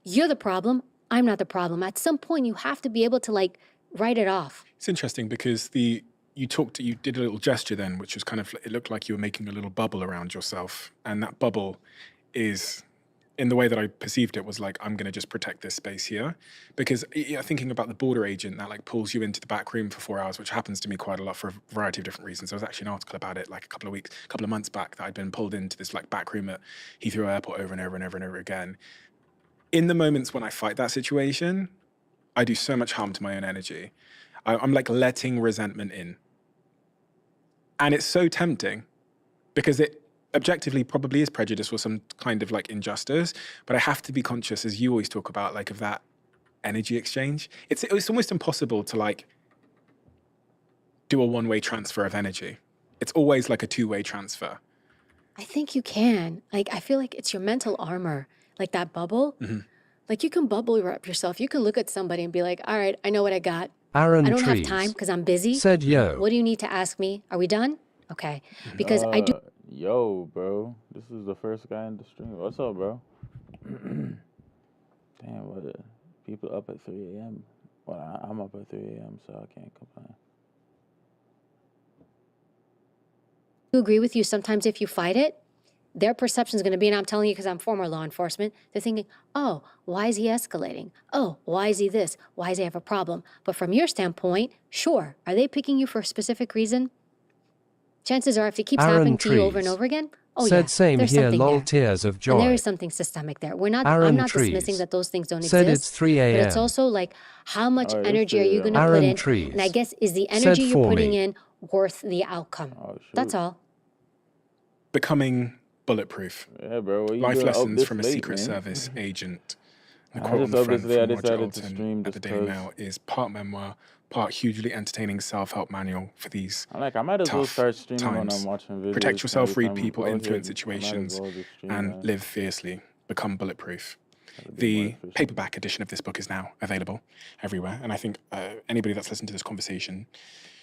you're the problem. I'm not the problem. At some point, you have to be able to like write it off. It's interesting because you did a little gesture then, which was kind of, it looked like you were making a little bubble around yourself. And that bubble is, in the way that I perceived it, was like, I'm going to just protect this space here. Because thinking about the border agent that like pulls you into the back room for 4 hours, which happens to me quite a lot for a variety of different reasons. There was actually an article about it like a couple of months back that I'd been pulled into this like back room at Heathrow Airport over and over and over and over again. In the moments when I fight that situation, I do so much harm to my own energy. I'm like letting resentment in. And it's so tempting because it objectively probably is prejudice or some kind of like injustice, but I have to be conscious, as you always talk about, like of that energy exchange. It's almost impossible to like do a one-way transfer of energy. It's always like a two-way transfer. I think you can. Like, I feel like it's your mental armor, like that bubble. Mm-hmm. Like you can bubble wrap yourself. You can look at somebody and be like, all right, I know what I got. I don't have time because I'm busy. Said yo. What do you need to ask me? Are we done? Okay. Because I do. Yo, bro. This is the first guy in the stream. What's up, bro? Damn, what people up at 3 a.m. Well, I'm up at 3 a.m., so I can't complain. I agree with you. Sometimes if you fight it, their perception is going to be, and I'm telling you because I'm former law enforcement, they're thinking, oh, why is he escalating? Oh, why is he this? Why does he have a problem? But from your standpoint, sure. Are they picking you for a specific reason? Chances are if it keeps happening to you over and over again, oh said yeah, same there's here, something lol, there. tears of joy. And there is something systemic there. I'm not dismissing that those things don't said exist. It's 3 a.m. But it's also like, how much energy are you going to put in? And I guess, is the energy you're putting in worth the outcome? That's all. Becoming bulletproof. Yeah, bro. Life lessons from a Secret Service agent. The quote on the front from Roger Alton at the Daily Mail is part memoir, part hugely entertaining self-help manual for these I might as well start streaming when I'm watching videos. Protect yourself, read people, influence situations, and live fiercely. Become bulletproof. The paperback edition of this book is now available everywhere, and I think anybody that's listened to this conversation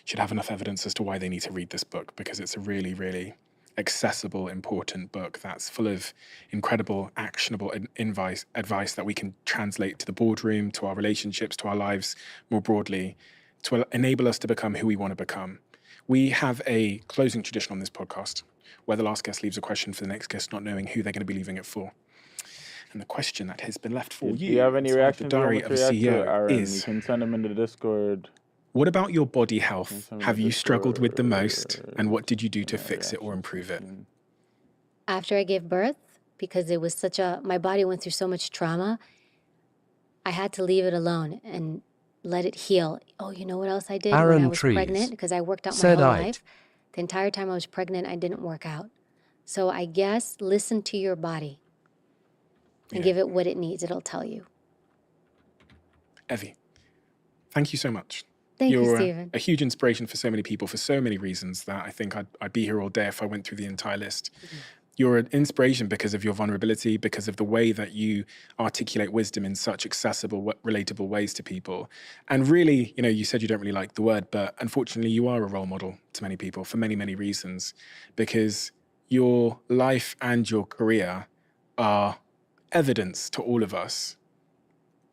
should have enough evidence as to why they need to read this book, because it's a really, really accessible, important book that's full of incredible, actionable advice that we can translate to the boardroom, to our relationships, to our lives more broadly, to enable us to become who we want to become. We have a closing tradition on this podcast where the last guest leaves a question for the next guest, not knowing who they're going to be leaving it for. And the question that has been left for you, do you have any reactions? The diary of a CEO is, you can send them into the Discord. What about your body health have you struggled with the most, and what did you do to fix it or improve it? After I gave birth, because it was my body went through so much trauma, I had to leave it alone and let it heal. Oh, you know what else I did when I was pregnant? Because I worked out my whole life. The entire time I was pregnant, I didn't work out. So I guess listen to your body and give it what it needs. It'll tell you. Evie, thank you so much. Thank You're you, Stephen. A huge inspiration for so many people for so many reasons that I think I'd be here all day if I went through the entire list. Mm-hmm. You're an inspiration because of your vulnerability, because of the way that you articulate wisdom in such accessible, relatable ways to people. And really, you said you don't really like the word, but unfortunately you are a role model to many people for many, many reasons, because your life and your career are evidence to all of us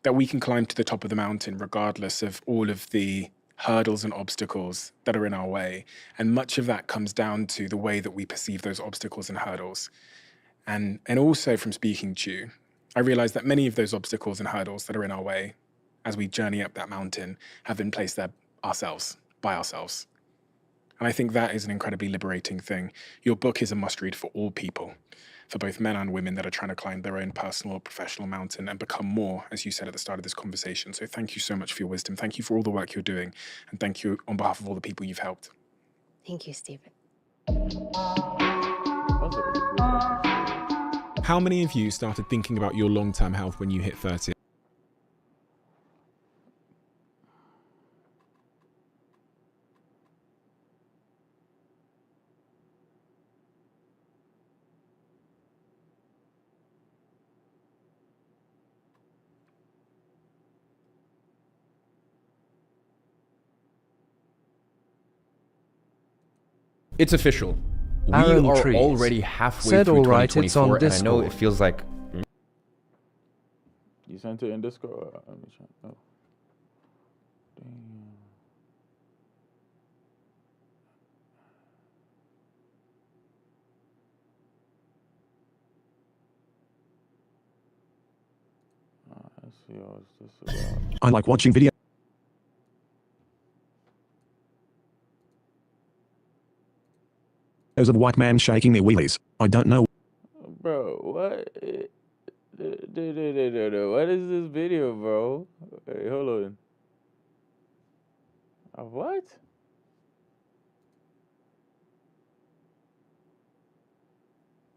that we can climb to the top of the mountain regardless of all of the hurdles and obstacles that are in our way. And much of that comes down to the way that we perceive those obstacles and hurdles. And also from speaking to you, I realized that many of those obstacles and hurdles that are in our way as we journey up that mountain have been placed there by ourselves. And I think that is an incredibly liberating thing. Your book is a must-read for all people, for both men and women that are trying to climb their own personal or professional mountain and become more, as you said at the start of this conversation. So thank you so much for your wisdom. Thank you for all the work you're doing. And thank you on behalf of all the people you've helped. Thank you, Stephen. How many of you started thinking about your long-term health when you hit 30? It's official. Aaron We are Trees already halfway said, through alright, 2024, it's on and I know it Discord. feels like... You sent it in Discord? Let me check. Oh. Damn. Let's see what's this about. I like watching videos of white man shaking their wheelies. I don't know. Bro, what? What is this video, bro? Hey, hold on. What?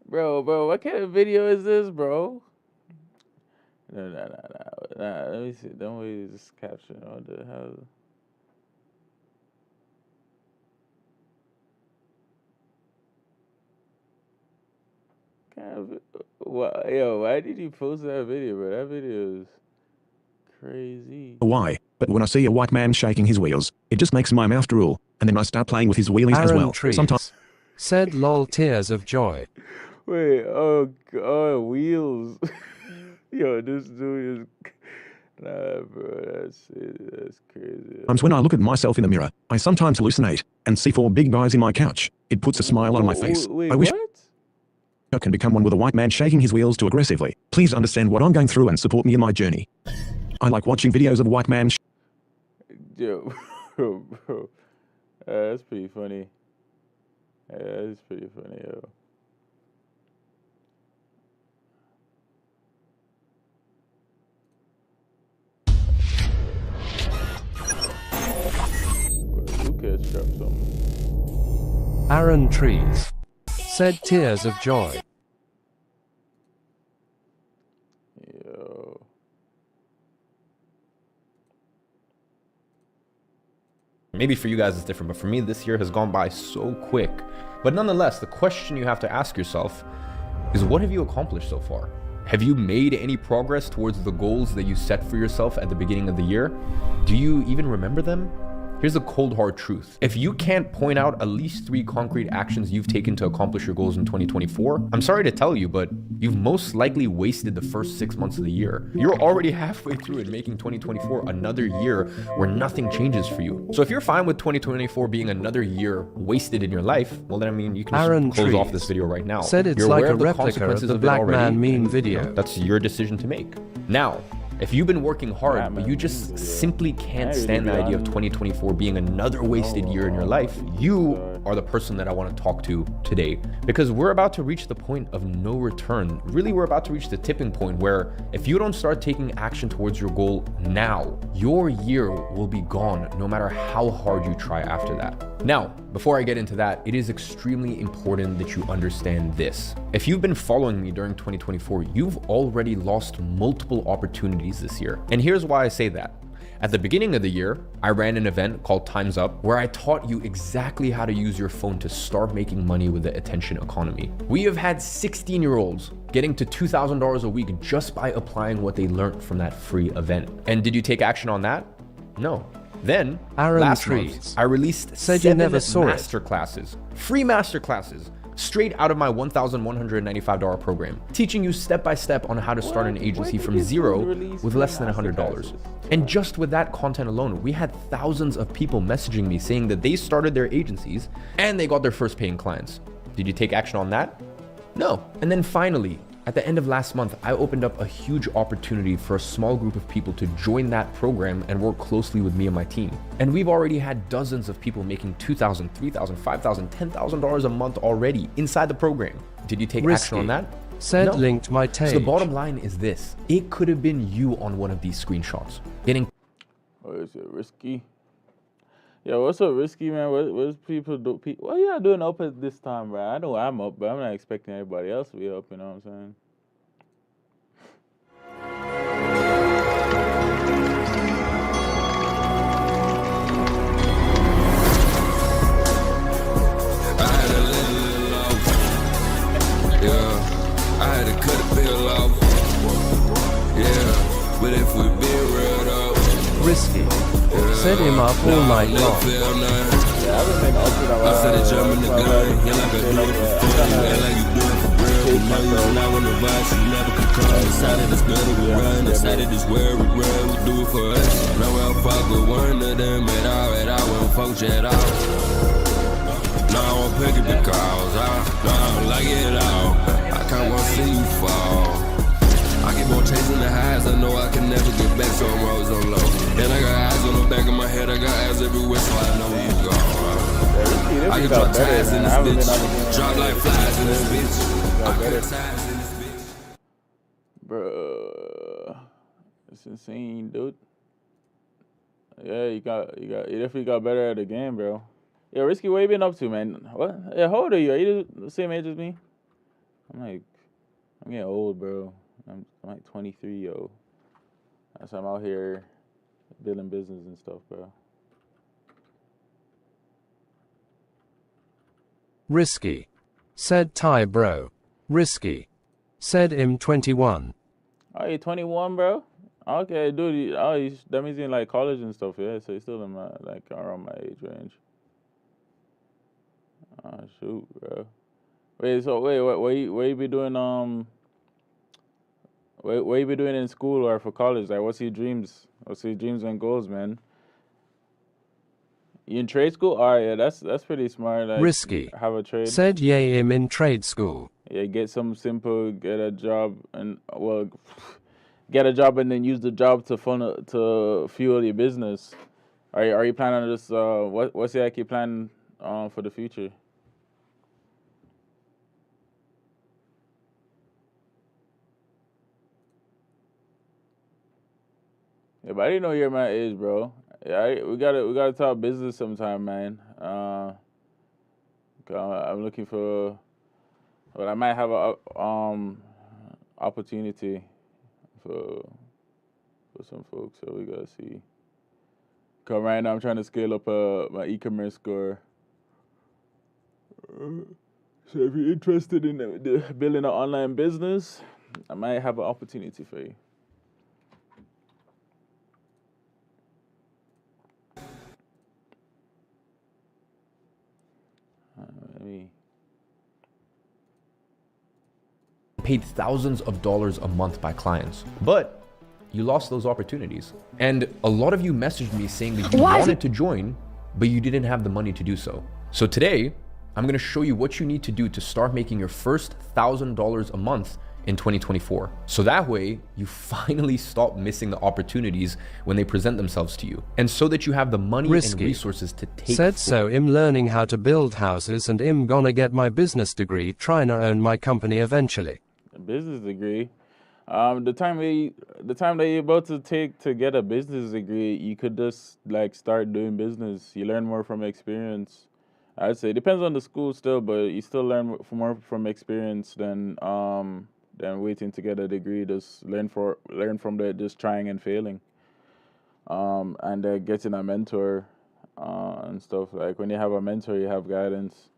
Bro, what kind of video is this, bro? No. Let me see. Don't we just caption what the hell? Why did you post that video, bro? That video is crazy. Why? But when I see a white man shaking his wheels, it just makes my mouth drool, and then I start playing with his wheelies as Aaron well. Trees Sometimes said, lol, tears of joy. Wait, oh god, wheels. Yo, this dude is... Nah, bro, that's crazy. when I look at myself in the mirror, I sometimes hallucinate and see 4 big guys in my couch. It puts a smile on my face. Wait, I wish what? I can become one with a white man shaking his wheels too aggressively. Please understand what I'm going through and support me in my journey. I like watching videos of white man Yo, bro. That's pretty funny. That's pretty funny, yo. Lucas dropped something. Aaron Trees said, tears of joy. Yo. Maybe for you guys it's different, but for me this year has gone by so quick. But nonetheless, the question you have to ask yourself is, what have you accomplished so far? Have you made any progress towards the goals that you set for yourself at the beginning of the year? Do you even remember them? Here's the cold hard truth. If you can't point out at least 3 concrete actions you've taken to accomplish your goals in 2024, I'm sorry to tell you, but you've most likely wasted the first 6 months of the year. You're already halfway through and making 2024 another year where nothing changes for you. So if you're fine with 2024 being another year wasted in your life, well then I mean you can just close off this video right now. Said it's You're like aware a of the replica of consequences the it Black already, Man meme and, video. that's your decision to make. Now, if you've been working hard, but you just simply can't stand the idea of 2024 being another wasted year in your life, you are the person that I want to talk to today. Because we're about to reach the point of no return. Really, we're about to reach the tipping point where if you don't start taking action towards your goal now, your year will be gone no matter how hard you try after that. Now, before I get into that, it is extremely important that you understand this. If you've been following me during 2024, you've already lost multiple opportunities this year. And here's why I say that. At the beginning of the year, I ran an event called Time's Up, where I taught you exactly how to use your phone to start making money with the attention economy. We have had 16-year-olds getting to $2,000 a week just by applying what they learned from that free event. And did you take action on that? No. Then, last month, I released 7 masterclasses, free masterclasses, straight out of my $1,195 program, teaching you step-by-step on how to start an agency from zero with less than $100. And just with that content alone, we had thousands of people messaging me saying that they started their agencies and they got their first paying clients. Did you take action on that? No. And then finally, at the end of last month, I opened up a huge opportunity for a small group of people to join that program and work closely with me and my team. And we've already had dozens of people making $2,000, $3,000, $5,000, $10,000 a month already inside the program. Did you take action on that? Said no. linked my page. So the bottom line is this. It could have been you on one of these screenshots. Getting... Oh, is it risky? Yeah, what's so risky, man? What's people do? What y'all doing up at this time, bro? I know I'm up, but I'm not expecting everybody else to be up, you know what I'm saying? I had to cut a bill off. Yeah, but if we be real though. Risky. Set him up all night long. haven't been up to I said it jump in the gun, yeah, like I do it for fun. Yeah, like you do it for real. But now you're not on the vibe, so you never can come. Decided it's better we run, decided it's where we run. We do it for us. Now I'll fuck with one of them at all, won't fuck with you at all. Now I won't pick up the calls, I don't like it all. I can't want to see you fall. I get more chasing the highs, I know I can never get back, so I'm always on low. And I got eyes on the back of my head, I got eyes everywhere, so I know where you go. I can drop ties in this bitch, drop like flies in this bitch. I cut ties in this bitch. Bruh, it's insane, dude. Yeah, you definitely got better at the game, bro. Yeah, Risky, what you been up to, man? What? Yeah, how old are you? Are you the same age as me? I'm getting old, bro. I'm like 23, yo. So I'm out here building business and stuff, bro. Risky. Said Ty bro. Risky. Said M21. Oh, you're 21, bro? Okay, dude. That means you're in like college and stuff, yeah? So you're still in like around my age range. Oh, shoot, bro. What you be doing, what you be doing in school or for college? Like, what's your dreams? What's your dreams and goals, man? You in trade school? All right, yeah, that's pretty smart. Like, Risky. Have a trade. Said yeah, I'm in trade school. Yeah, get some simple, get a job, and get a job and then use the job to fuel your business. Are you planning on this? What's your actual plan for the future? Yeah, but I didn't know you're my age, bro. Yeah, we gotta talk business sometime, man. I'm looking for, well, I might have a opportunity for some folks, so we gotta see. Cause right now I'm trying to scale up my e-commerce score. So if you're interested in building an online business, I might have an opportunity for you. Paid thousands of dollars a month by clients, but you lost those opportunities. And a lot of you messaged me saying that you wanted to join, but you didn't have the money to do so. So today, I'm gonna show you what you need to do to start making your first $1,000 a month in 2024. So that way, you finally stop missing the opportunities when they present themselves to you. And so that you have the money and resources to take. Said so I'm learning how to build houses and I'm gonna get my business degree, trying to own my company eventually. A business degree? The time that you're about to take to get a business degree, you could just like start doing business. You learn more from experience. I'd say it depends on the school still, but you still learn more from experience than waiting to get a degree. Just learn from the just trying and failing, and getting a mentor and stuff. Like when you have a mentor, you have guidance,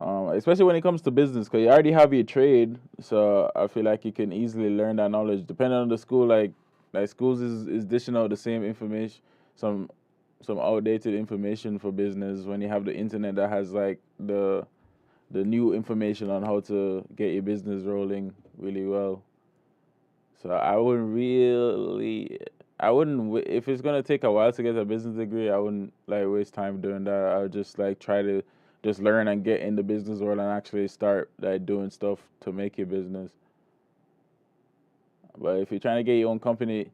especially when it comes to business, because you already have your trade. So I feel like you can easily learn that knowledge. Depending on the school, like schools is dishing out the same information, some outdated information for business. When you have the internet that has like the new information on how to get your business rolling really well. So I wouldn't, if it's gonna take a while to get a business degree, I wouldn't like waste time doing that. I would just like try to just learn and get in the business world and actually start like doing stuff to make your business. But if you're trying to get your own company,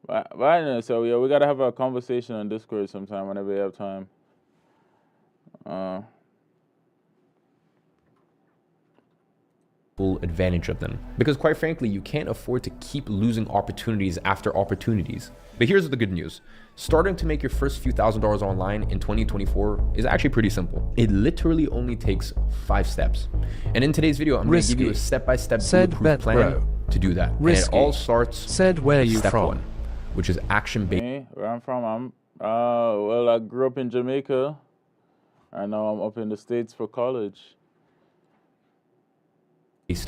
but I don't know, so yeah, we gotta have a conversation on Discord sometime whenever you have time. Full advantage of them, because quite frankly, you can't afford to keep losing opportunities after opportunities. But here's the good news. Starting to make your first few $1,000s online in 2024 is actually pretty simple. It literally only takes 5 steps. And in today's video, I'm going to give you a step-by-step bulletproof plan to do that. And it all starts Said where you step from? 1, which is action-based. Me, where I'm from, well, I grew up in Jamaica, and now I'm up in the States for college.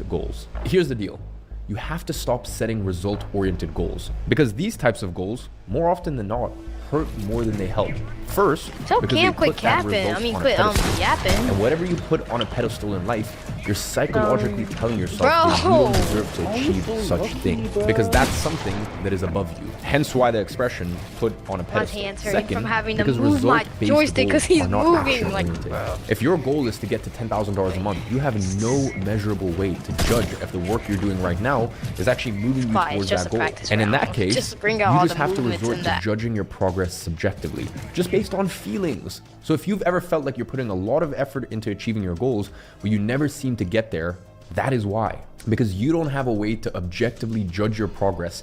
Goals. Here's the deal. You have to stop setting result-oriented goals, because these types of goals, more often than not, hurt more than they help. First, So because can't they quit put that capping. result I mean, on a quit pedestal. yapping. And whatever you put on a pedestal in life, you're psychologically telling yourself that you Bro. don't deserve to achieve such thing, because that's something that is above you. Hence why the expression put on a My pedestal. hands hurting Second, from having to because move my result-based joystick goals because he's are not moving. Like, action-oriented. If your goal is to get to $10,000 a month, you have no measurable way to judge if the work you're doing right now is actually moving you Fine, towards it's just that a goal. practice And in that round. case, Just bring you out all just the have to movements resort in to that. judging your progress subjectively, just based on feelings. So if you've ever felt like you're putting a lot of effort into achieving your goals, but you never seem to get there, that is why. Because you don't have a way to objectively judge your progress.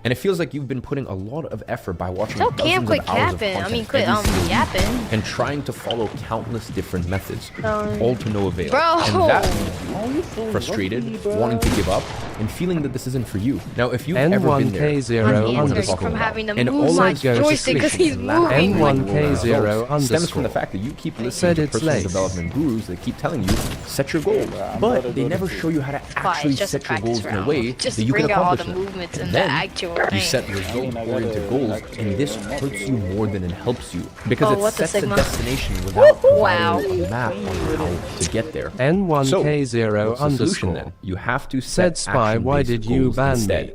And it feels like you've been putting a lot of effort by watching so dozens can't quit of hours of capping. content I mean, quit every single week yapping. and trying to follow countless different methods, all to no avail. Bro. And that leaves you frustrated, wanting to give up, and feeling that this isn't for you. Now, if you've ever been there, N1K0 you know what I'm underscore. talking From about. having to And move all my that goes to joystick because he's frustration, lack of moving. N1K0 results stems from the underscore. fact that you keep listening Said to it's personal late. development gurus that keep telling you, set your goals. But they never show you how to actually just a set your practice goals in a round. way Just that you can bring out all accomplish the them. movements And in the then actual you thing. set result-oriented goals, and this hurts you more than it helps you, because Oh, it what the sets a Sigma? destination without Wow. providing a map on how to get there. N1K0 what's the solution underscore. then? You have to Said set Spy, why action-based did you goals ban instead. me?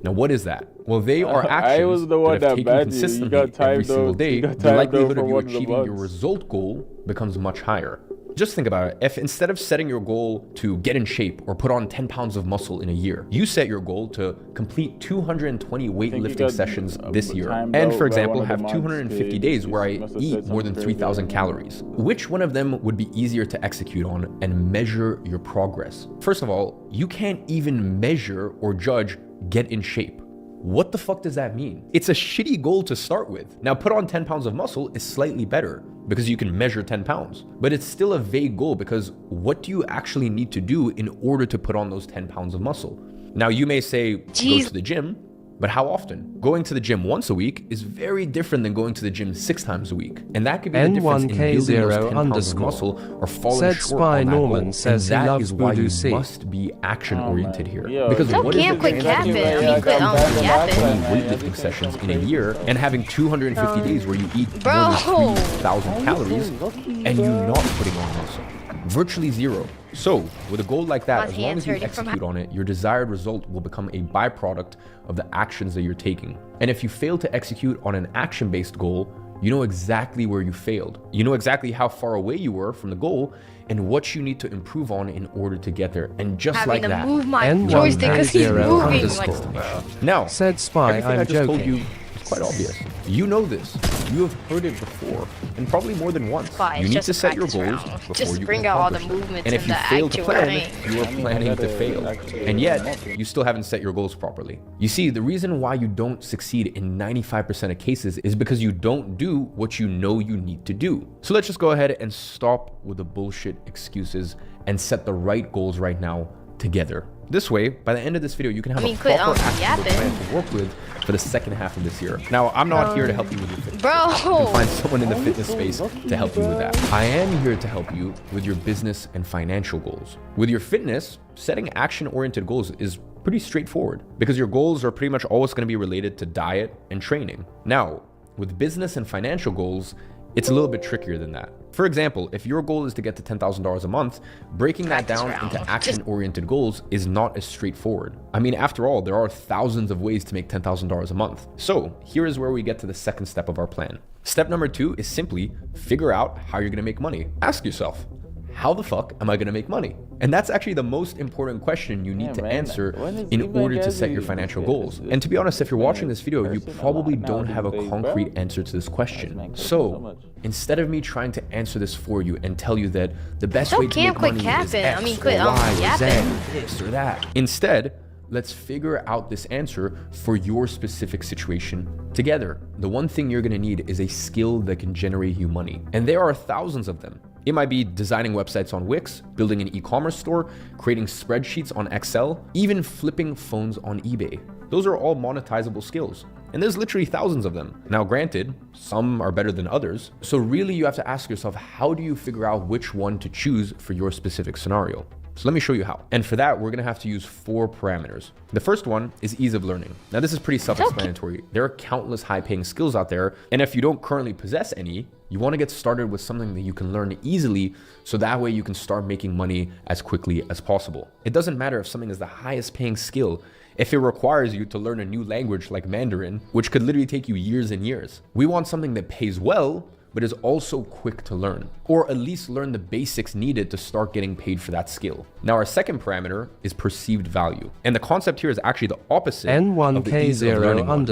Now, what is that? Well, they are I actions was the one that that have taken banned you. You consistently got every timed single out. day, You got the timed out likelihood for of you one of the achieving your bugs. result goal becomes much higher. Just think about it. If instead of setting your goal to get in shape or put on 10 pounds of muscle in a year, you set your goal to complete 220 weightlifting got, sessions this year, timed and out for by example, one of the have mods, 250 okay, days you where I must have eat said more than something crazy. 3,000 calories, which one of them would be easier to execute on and measure your progress? First of all, you can't even measure or judge get in shape. What the fuck does that mean? It's a shitty goal to start with. Now, put on 10 pounds of muscle is slightly better because you can measure 10 pounds, but it's still a vague goal because what do you actually need to do in order to put on those 10 pounds of muscle? Now, you may say, go to the gym, but how often? Going to the gym once a week is very different than going to the gym 6 times a week. And that could be the difference in building those 10 pounds of muscle or falling Said short Spy on that Norman goal. says And he that loves is why you Voodoo C. must be action-oriented here. Yo, Because So what is can't the quit difference capping. between I mean, quit yapping. weightlifting sessions in a year and having 250 days where you eat more than 3,000 calories and you not putting on muscle? Virtually zero. So, with a goal like that, My as long hands as you hurting from execute on it, your desired result will become a byproduct of the actions that you're taking. And if you fail to execute on an action-based goal, you know exactly where you failed. You know exactly how far away you were from the goal and what you need to improve on in order to get there. And just Having like to that, move my N1K0 joystick because he's moving. underscore. Like, now, Said Spy, everything I'm I just told joking. you is quite obvious. You know this. You have heard it before, and probably more than once. Fine, You it's need just to a set your practice goals round. before Just you bring can out all the accomplish them. movements And if in you the fail to actual plan, thing. you are planning to fail. And yet, you still haven't set your goals properly. You see, the reason why you don't succeed in 95% of cases is because you don't do what you know you need to do. So let's just go ahead and stop with the bullshit excuses and set the right goals right now together. This way, by the end of this video, you can have a quit proper actionable yapping. plan to work with for the second half of this year. Now, I'm not here to help you with your fitness. Bro. You can find someone in the fitness space to help you with that. I am here to help you with your business and financial goals. With your fitness, setting action-oriented goals is pretty straightforward because your goals are pretty much always going to be related to diet and training. Now, with business and financial goals, it's a little bit trickier than that. For example, if your goal is to get to $10,000 a month, breaking that down into action-oriented goals is not as straightforward. I mean, after all, there are thousands of ways to make $10,000 a month. So here is where we get to the second step of our plan. Step number 2 is simply figure out how you're gonna make money. Ask yourself, how the fuck am I gonna make money? And that's actually the most important question you need to answer in order to set your financial goals. And to be honest, if you're watching this video, you probably don't have a concrete answer to this question. So instead of me trying to answer this for you and tell you that the best way to make money is X or Y or Z, this or that, instead, let's figure out this answer for your specific situation together. The one thing you're gonna need is a skill that can generate you money. And there are thousands of them. It might be designing websites on Wix, building an e-commerce store, creating spreadsheets on Excel, even flipping phones on eBay. Those are all monetizable skills. And there's literally thousands of them. Now, granted, some are better than others. So really you have to ask yourself, how do you figure out which one to choose for your specific scenario? So let me show you how. And for that, we're gonna have to use 4 parameters. The first one is ease of learning. Now this is pretty self-explanatory. There are countless high-paying skills out there, and if you don't currently possess any, you wanna get started with something that you can learn easily, so that way you can start making money as quickly as possible. It doesn't matter if something is the highest paying skill, if it requires you to learn a new language like Mandarin, which could literally take you years and years. We want something that pays well, but is also quick to learn, or at least learn the basics needed to start getting paid for that skill. Now our second parameter is perceived value. And the concept here is actually the opposite of the ease of learning one.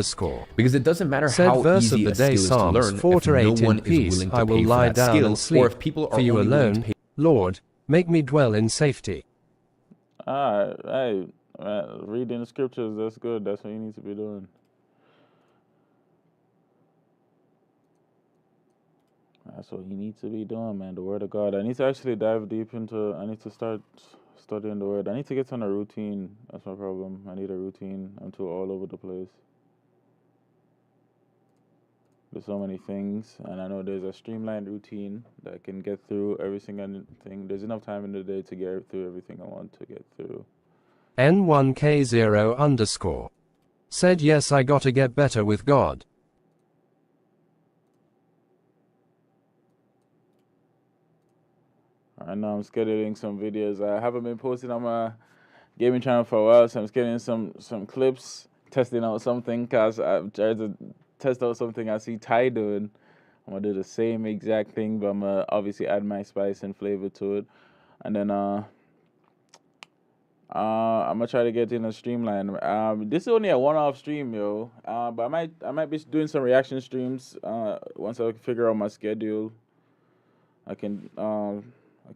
Because it doesn't matter how easy a skill is to learn if no one is willing to pay for that skill, or if people are only willing to pay. Lord, make me dwell in safety. Hey, reading the scriptures, that's good. That's what you need to be doing. That's what you need to be doing, man. The word of God. I need to actually dive deep into, I need to start studying the word. I need to get on a routine. That's my problem. I need a routine. I'm too all over the place. There's so many things, and I know there's a streamlined routine that can get through every single thing. There's enough time in the day to get through everything I want to get through. N1K0_ said, yes, I gotta get better with God. I know I'm scheduling some videos. I haven't been posting on my gaming channel for a while, so I'm scheduling some clips, testing out something, because I've tried to test out something I see Ty doing. I'm going to do the same exact thing, but I'm going to obviously add my spice and flavor to it. And then I'm going to try to get in a streamline. This is only a one-off stream, yo. But I might be doing some reaction streams once I figure out my schedule. I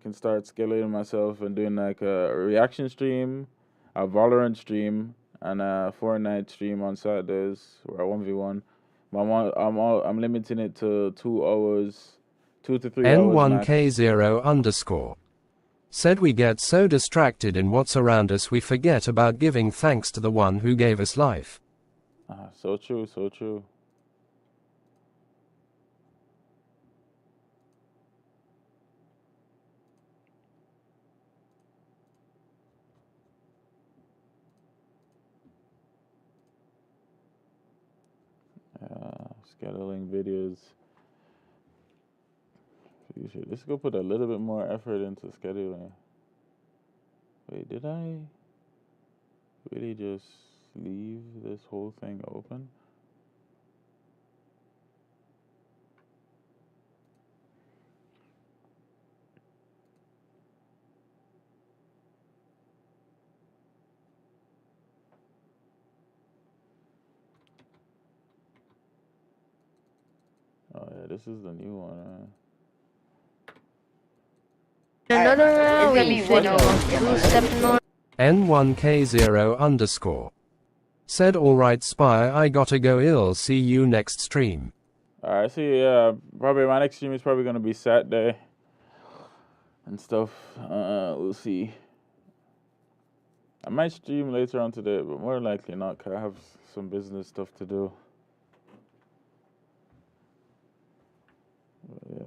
can start scheduling myself and doing like a reaction stream, a Valorant stream, and a Fortnite stream on Saturdays or a 1v1. But I'm limiting it to 2 hours, 2 to 3 hours. N1K0_ said, we get so distracted in what's around us we forget about giving thanks to the one who gave us life. So true, so true. Scheduling videos. Let's go put a little bit more effort into scheduling. Wait, did I really just leave this whole thing open? Oh yeah, this is the new one. N1K0_ said, alright Spy, I gotta go ill, see you next stream. Alright, see, yeah, probably my next stream is probably gonna be Saturday and stuff. We'll see. I might stream later on today, but more likely not, because I have some business stuff to do. Yeah,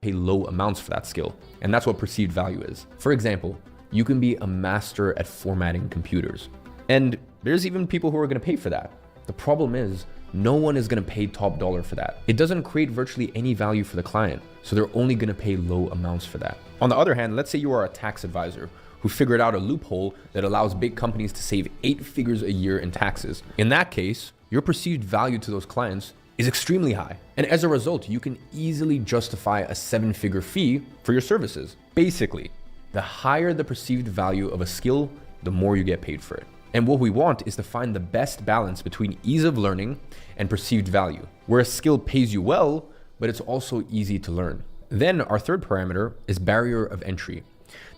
pay low amounts for that skill. And that's what perceived value is. For example, you can be a master at formatting computers. And there's even people who are going to pay for that. The problem is, no one is going to pay top dollar for that. It doesn't create virtually any value for the client, so they're only going to pay low amounts for that. On the other hand, let's say you are a tax advisor who figured out a loophole that allows big companies to save 8 figures a year in taxes. In that case, your perceived value to those clients is extremely high. And as a result, you can easily justify a 7-figure fee for your services. Basically, the higher the perceived value of a skill, the more you get paid for it. And what we want is to find the best balance between ease of learning and perceived value, where a skill pays you well, but it's also easy to learn. Then our third parameter is barrier of entry.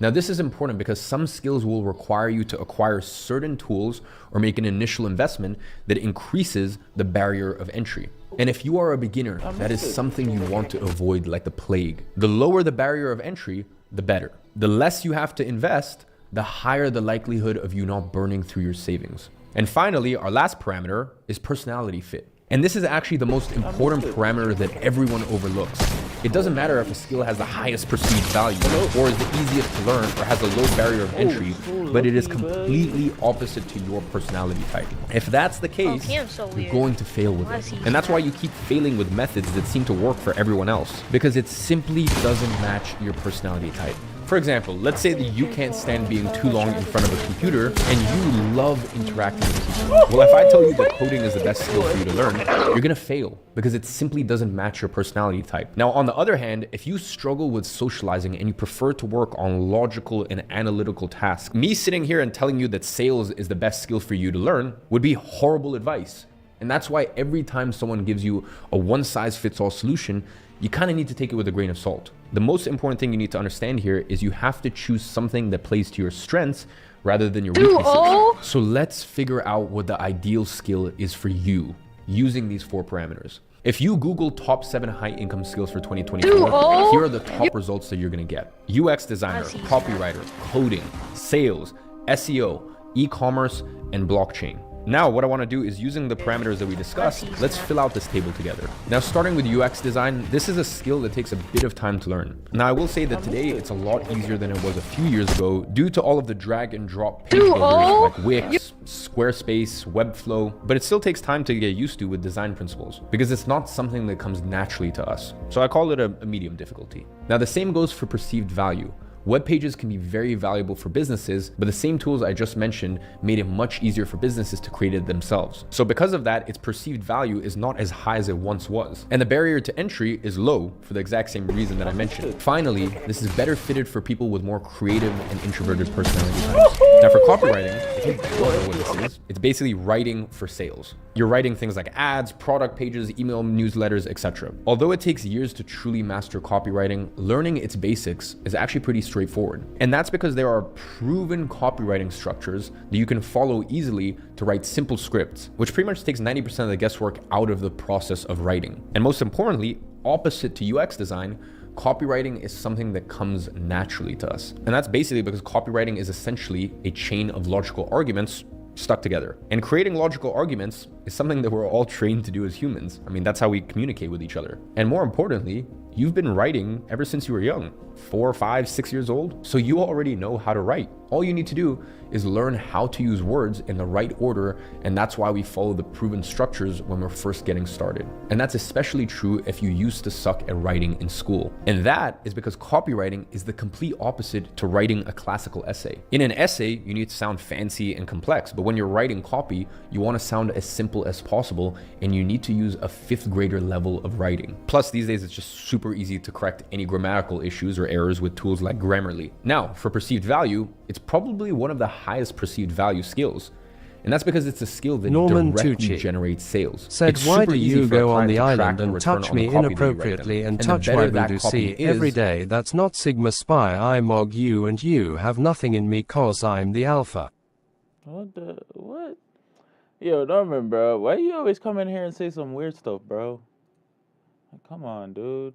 Now this is important because some skills will require you to acquire certain tools or make an initial investment that increases the barrier of entry. And if you are a beginner, that is something you want to avoid like the plague. The lower the barrier of entry, the better. The less you have to invest, the higher the likelihood of you not burning through your savings. And finally, our last parameter is personality fit. And this is actually the most important parameter that everyone overlooks. It doesn't matter if a skill has the highest perceived value or is the easiest to learn or has a low barrier of entry, but it is completely opposite to your personality type. If that's the case, you're going to fail with it. And that's why you keep failing with methods that seem to work for everyone else, because it simply doesn't match your personality type. For example, let's say that you can't stand being too long in front of a computer and you love interacting with people. Well, if I tell you that coding is the best skill for you to learn, you're gonna fail because it simply doesn't match your personality type. Now, on the other hand, if you struggle with socializing and you prefer to work on logical and analytical tasks, me sitting here and telling you that sales is the best skill for you to learn would be horrible advice. And that's why every time someone gives you a one-size-fits-all solution, you kind of need to take it with a grain of salt. The most important thing you need to understand here is you have to choose something that plays to your strengths rather than your weaknesses. So let's figure out what the ideal skill is for you using these 4 parameters. If you Google top 7 high income skills for 2024, here are the top results that you're gonna get. UX designer, copywriter, coding, sales, SEO, e-commerce, and blockchain. Now, what I want to do is using the parameters that we discussed, let's fill out this table together. Now, starting with UX design, this is a skill that takes a bit of time to learn. Now, I will say that today it's a lot easier than it was a few years ago due to all of the drag and drop page builders like Wix, Squarespace, Webflow, but it still takes time to get used to with design principles because it's not something that comes naturally to us. So I call it a medium difficulty. Now, the same goes for perceived value. Web pages can be very valuable for businesses, but the same tools I just mentioned made it much easier for businesses to create it themselves. So because of that, its perceived value is not as high as it once was. And the barrier to entry is low for the exact same reason that I mentioned. Finally, this is better fitted for people with more creative and introverted personality types. Now for copywriting, if you don't know what this is, it's basically writing for sales. You're writing things like ads, product pages, email newsletters, etc. Although it takes years to truly master copywriting, learning its basics is actually pretty straightforward. And that's because there are proven copywriting structures that you can follow easily to write simple scripts, which pretty much takes 90% of the guesswork out of the process of writing. And most importantly, opposite to UX design, copywriting is something that comes naturally to us. And that's basically because copywriting is essentially a chain of logical arguments stuck together. And creating logical arguments is something that we're all trained to do as humans. I mean, that's how we communicate with each other. And more importantly, you've been writing ever since you were young, 4, 5, 6 years old. So you already know how to write. All you need to do is learn how to use words in the right order. And that's why we follow the proven structures when we're first getting started. And that's especially true if you used to suck at writing in school. And that is because copywriting is the complete opposite to writing a classical essay. In an essay, you need to sound fancy and complex, but when you're writing copy, you want to sound as simple as possible, and you need to use a 5th grader level of writing. Plus, these days, it's just super easy to correct any grammatical issues or errors with tools like Grammarly. Now, for perceived value, it's probably one of the highest perceived value skills. And that's because it's a skill that directly generates sales. Said, why do you go on the island and touch me inappropriately and touch my booty every day? That's not Sigma Spy. I mog you and you have nothing in me cause I'm the alpha. What? Yo, Norman, bro. Why you always come in here and say some weird stuff, bro? Like, come on, dude.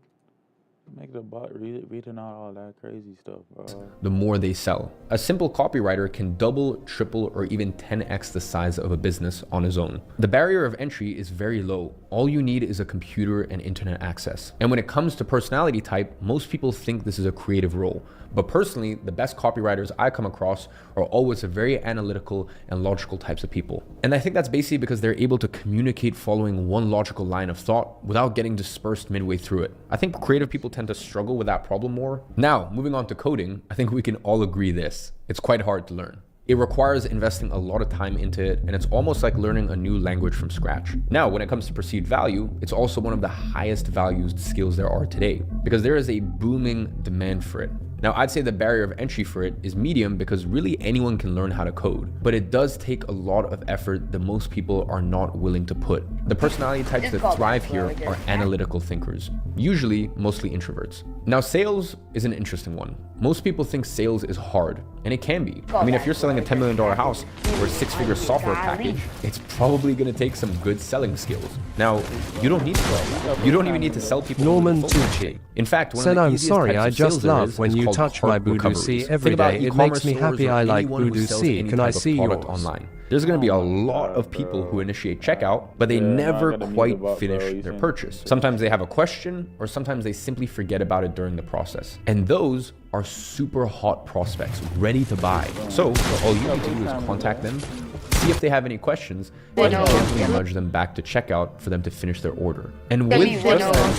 Make the bot reading out all that crazy stuff, bro. The more they sell. A simple copywriter can double, triple, or even 10x the size of a business on his own. The barrier of entry is very low. All you need is a computer and internet access. And when it comes to personality type, most people think this is a creative role. But personally, the best copywriters I come across are always very analytical and logical types of people. And I think that's basically because they're able to communicate following one logical line of thought without getting dispersed midway through it. I think creative people tend to struggle with that problem more. Now, moving on to coding, I think we can all agree this. It's quite hard to learn. It requires investing a lot of time into it, and it's almost like learning a new language from scratch. Now, when it comes to perceived value, it's also one of the highest valued skills there are today, because there is a booming demand for it. Now, I'd say the barrier of entry for it is medium because really anyone can learn how to code, but it does take a lot of effort that most people are not willing to put. The personality types that thrive here are analytical thinkers, usually mostly introverts. Now, sales is an interesting one. Most people think sales is hard, and it can be. I mean, if you're selling a $10 million house or a 6-figure software package, it's probably gonna take some good selling skills. Now, you don't need to. You don't even need to sell people. Norman Tucci. In fact, one said, of the I'm easiest sorry, types I of just sales there love is when you called touch my heart booty recoveries. every Think about day. It e-commerce makes me stores happy. or I like anyone who booty. sells any Can I type of see product yours? online. There's going to be a lot of people who initiate checkout, but they never quite finish their purchase. Sometimes they have a question, or sometimes they simply forget about it during the process. And those are super hot prospects ready to buy. So all you need to do is contact them, see if they have any questions, and gently nudge them back to checkout for them to finish their order. And with online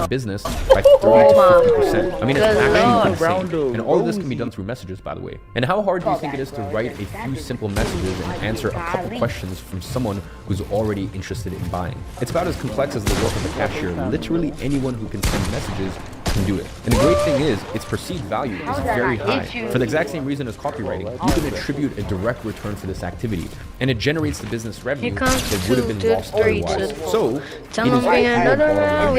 business by 30 to 50%. I mean, it's actually insane. And all of this can be done through messages, by the way. And how hard do you think it is to write a few simple messages and answer a couple questions from someone who's already interested in buying? It's about as complex as the work of a cashier. Literally anyone who can send messages can do it. And the great thing is, its perceived value is very high. For the exact same reason as copywriting, you can attribute a direct return for this activity, and it generates the business revenue that would have been lost otherwise. So, it is now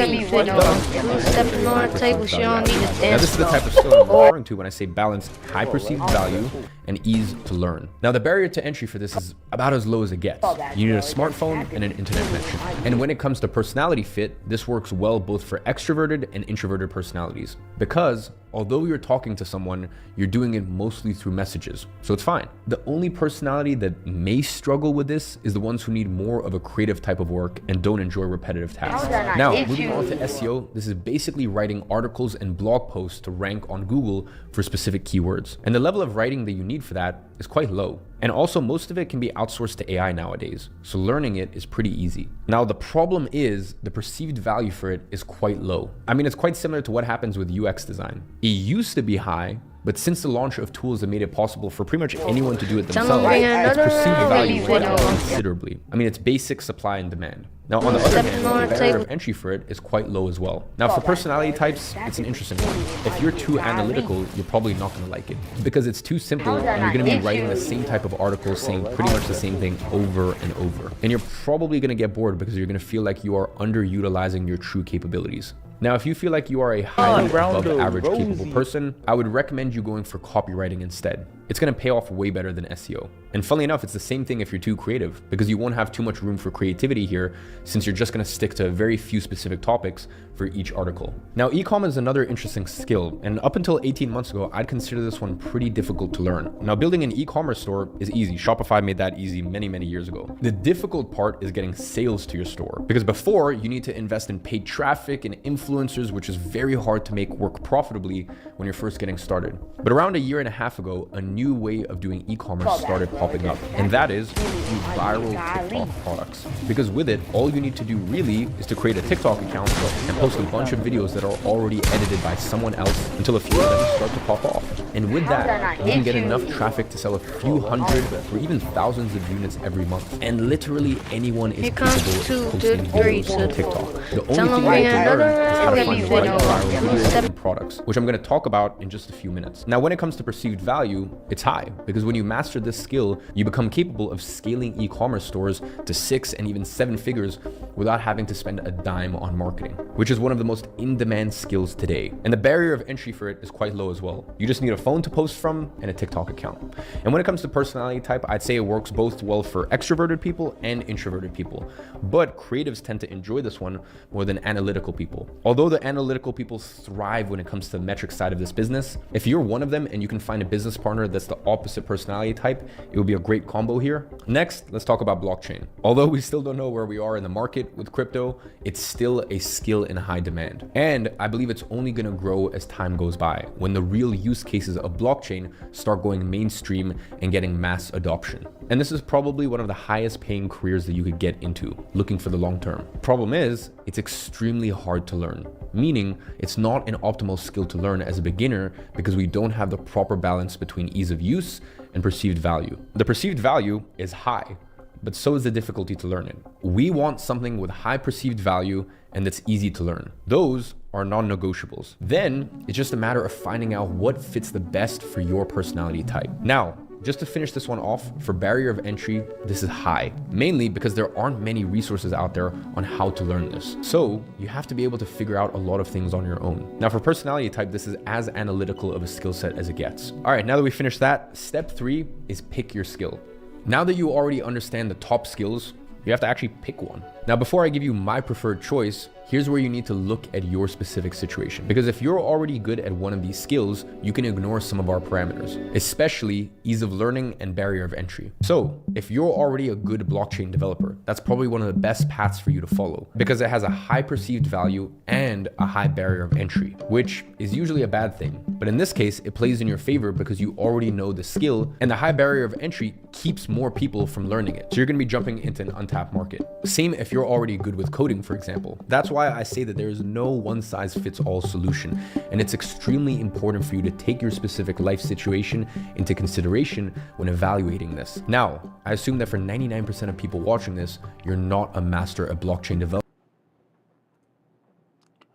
this is the type of skill I'm referring to when I say balance high perceived value and ease to learn. Now the barrier to entry for this is about as low as it gets. You need a smartphone and an internet connection. And when it comes to personality fit, this works well both for extroverted and introverted personalities. Because although you're talking to someone, you're doing it mostly through messages, so it's fine. The only personality that may struggle with this is the ones who need more of a creative type of work and don't enjoy repetitive tasks. Now, moving on to SEO, this is basically writing articles and blog posts to rank on Google for specific keywords. And the level of writing that you need for that is quite low. And also, most of it can be outsourced to AI nowadays, so learning it is pretty easy. Now, the problem is the perceived value for it is quite low. I mean, it's quite similar to what happens with UX design. It used to be high, but since the launch of tools that made it possible for pretty much anyone to do it themselves, its perceived value went up considerably. I mean, it's basic supply and demand. Now, on the other hand, the barrier of entry for it is quite low as well. Now, for personality types, it's an interesting one. If you're too analytical, you're probably not going to like it because it's too simple and you're going to be writing the same type of articles saying pretty much the same thing over and over. And you're probably going to get bored because you're going to feel like you are underutilizing your true capabilities. Now, if you feel like you are a highly above average capable person, I would recommend you going for copywriting instead. It's going to pay off way better than SEO. And funnily enough, it's the same thing if you're too creative, because you won't have too much room for creativity here since you're just going to stick to very few specific topics for each article. Now, e-com is another interesting skill, and up until 18 months ago, I'd consider this one pretty difficult to learn. Now, building an e-commerce store is easy. Shopify made that easy many, many years ago. The difficult part is getting sales to your store, because before you need to invest in paid traffic and influencers, which is very hard to make work profitably when you're first getting started. But around a year and a half ago, a new way of doing e-commerce started popping up, and that is through viral TikTok products. Because with it, all you need to do really is to create a TikTok account and post a bunch of videos that are already edited by someone else until a few of them start to pop off. And with that, you can get enough traffic to sell a few hundred or even thousands of units every month. And literally anyone is capable of posting videos on TikTok. The only thing you need to learn is how to find the right viral videos and products, which I'm going to talk about in just a few minutes. Now, when it comes to perceived value, it's high, because when you master this skill, you become capable of scaling e-commerce stores to 6 and even 7 figures without having to spend a dime on marketing, which is one of the most in-demand skills today. And the barrier of entry for it is quite low as well. You just need a phone to post from and a TikTok account. And when it comes to personality type, I'd say it works both well for extroverted people and introverted people. But creatives tend to enjoy this one more than analytical people. Although the analytical people thrive when it comes to the metric side of this business, if you're one of them and you can find a business partner that's the opposite personality type, it would be a great combo here. Next, let's talk about blockchain. Although we still don't know where we are in the market with crypto, it's still a skill in high demand. And I believe it's only going to grow as time goes by, when the real use cases of blockchain start going mainstream and getting mass adoption. And this is probably one of the highest paying careers that you could get into, looking for the long term. Problem is, it's extremely hard to learn, meaning it's not an optimal most skill to learn as a beginner because we don't have the proper balance between ease of use and perceived value. The perceived value is high, but so is the difficulty to learn it. We want something with high perceived value and that's easy to learn. Those are non-negotiables. Then it's just a matter of finding out what fits the best for your personality type. Now, just to finish this one off, for barrier of entry, this is high, mainly because there aren't many resources out there on how to learn this. So you have to be able to figure out a lot of things on your own. Now for personality type, this is as analytical of a skill set as it gets. All right, now that we finished that, step 3 is pick your skill. Now that you already understand the top skills, you have to actually pick one. Now, before I give you my preferred choice, here's where you need to look at your specific situation. Because if you're already good at one of these skills, you can ignore some of our parameters, especially ease of learning and barrier of entry. So if you're already a good blockchain developer, that's probably one of the best paths for you to follow because it has a high perceived value and a high barrier of entry, which is usually a bad thing. But in this case, it plays in your favor because you already know the skill, and the high barrier of entry keeps more people from learning it. So you're gonna be jumping into an untapped market. Same if you're already good with coding, for example. That's why I say that there is no one-size-fits-all solution, and it's extremely important for you to take your specific life situation into consideration when evaluating this. Now, I assume that for 99% of people watching this, you're not a master at blockchain development.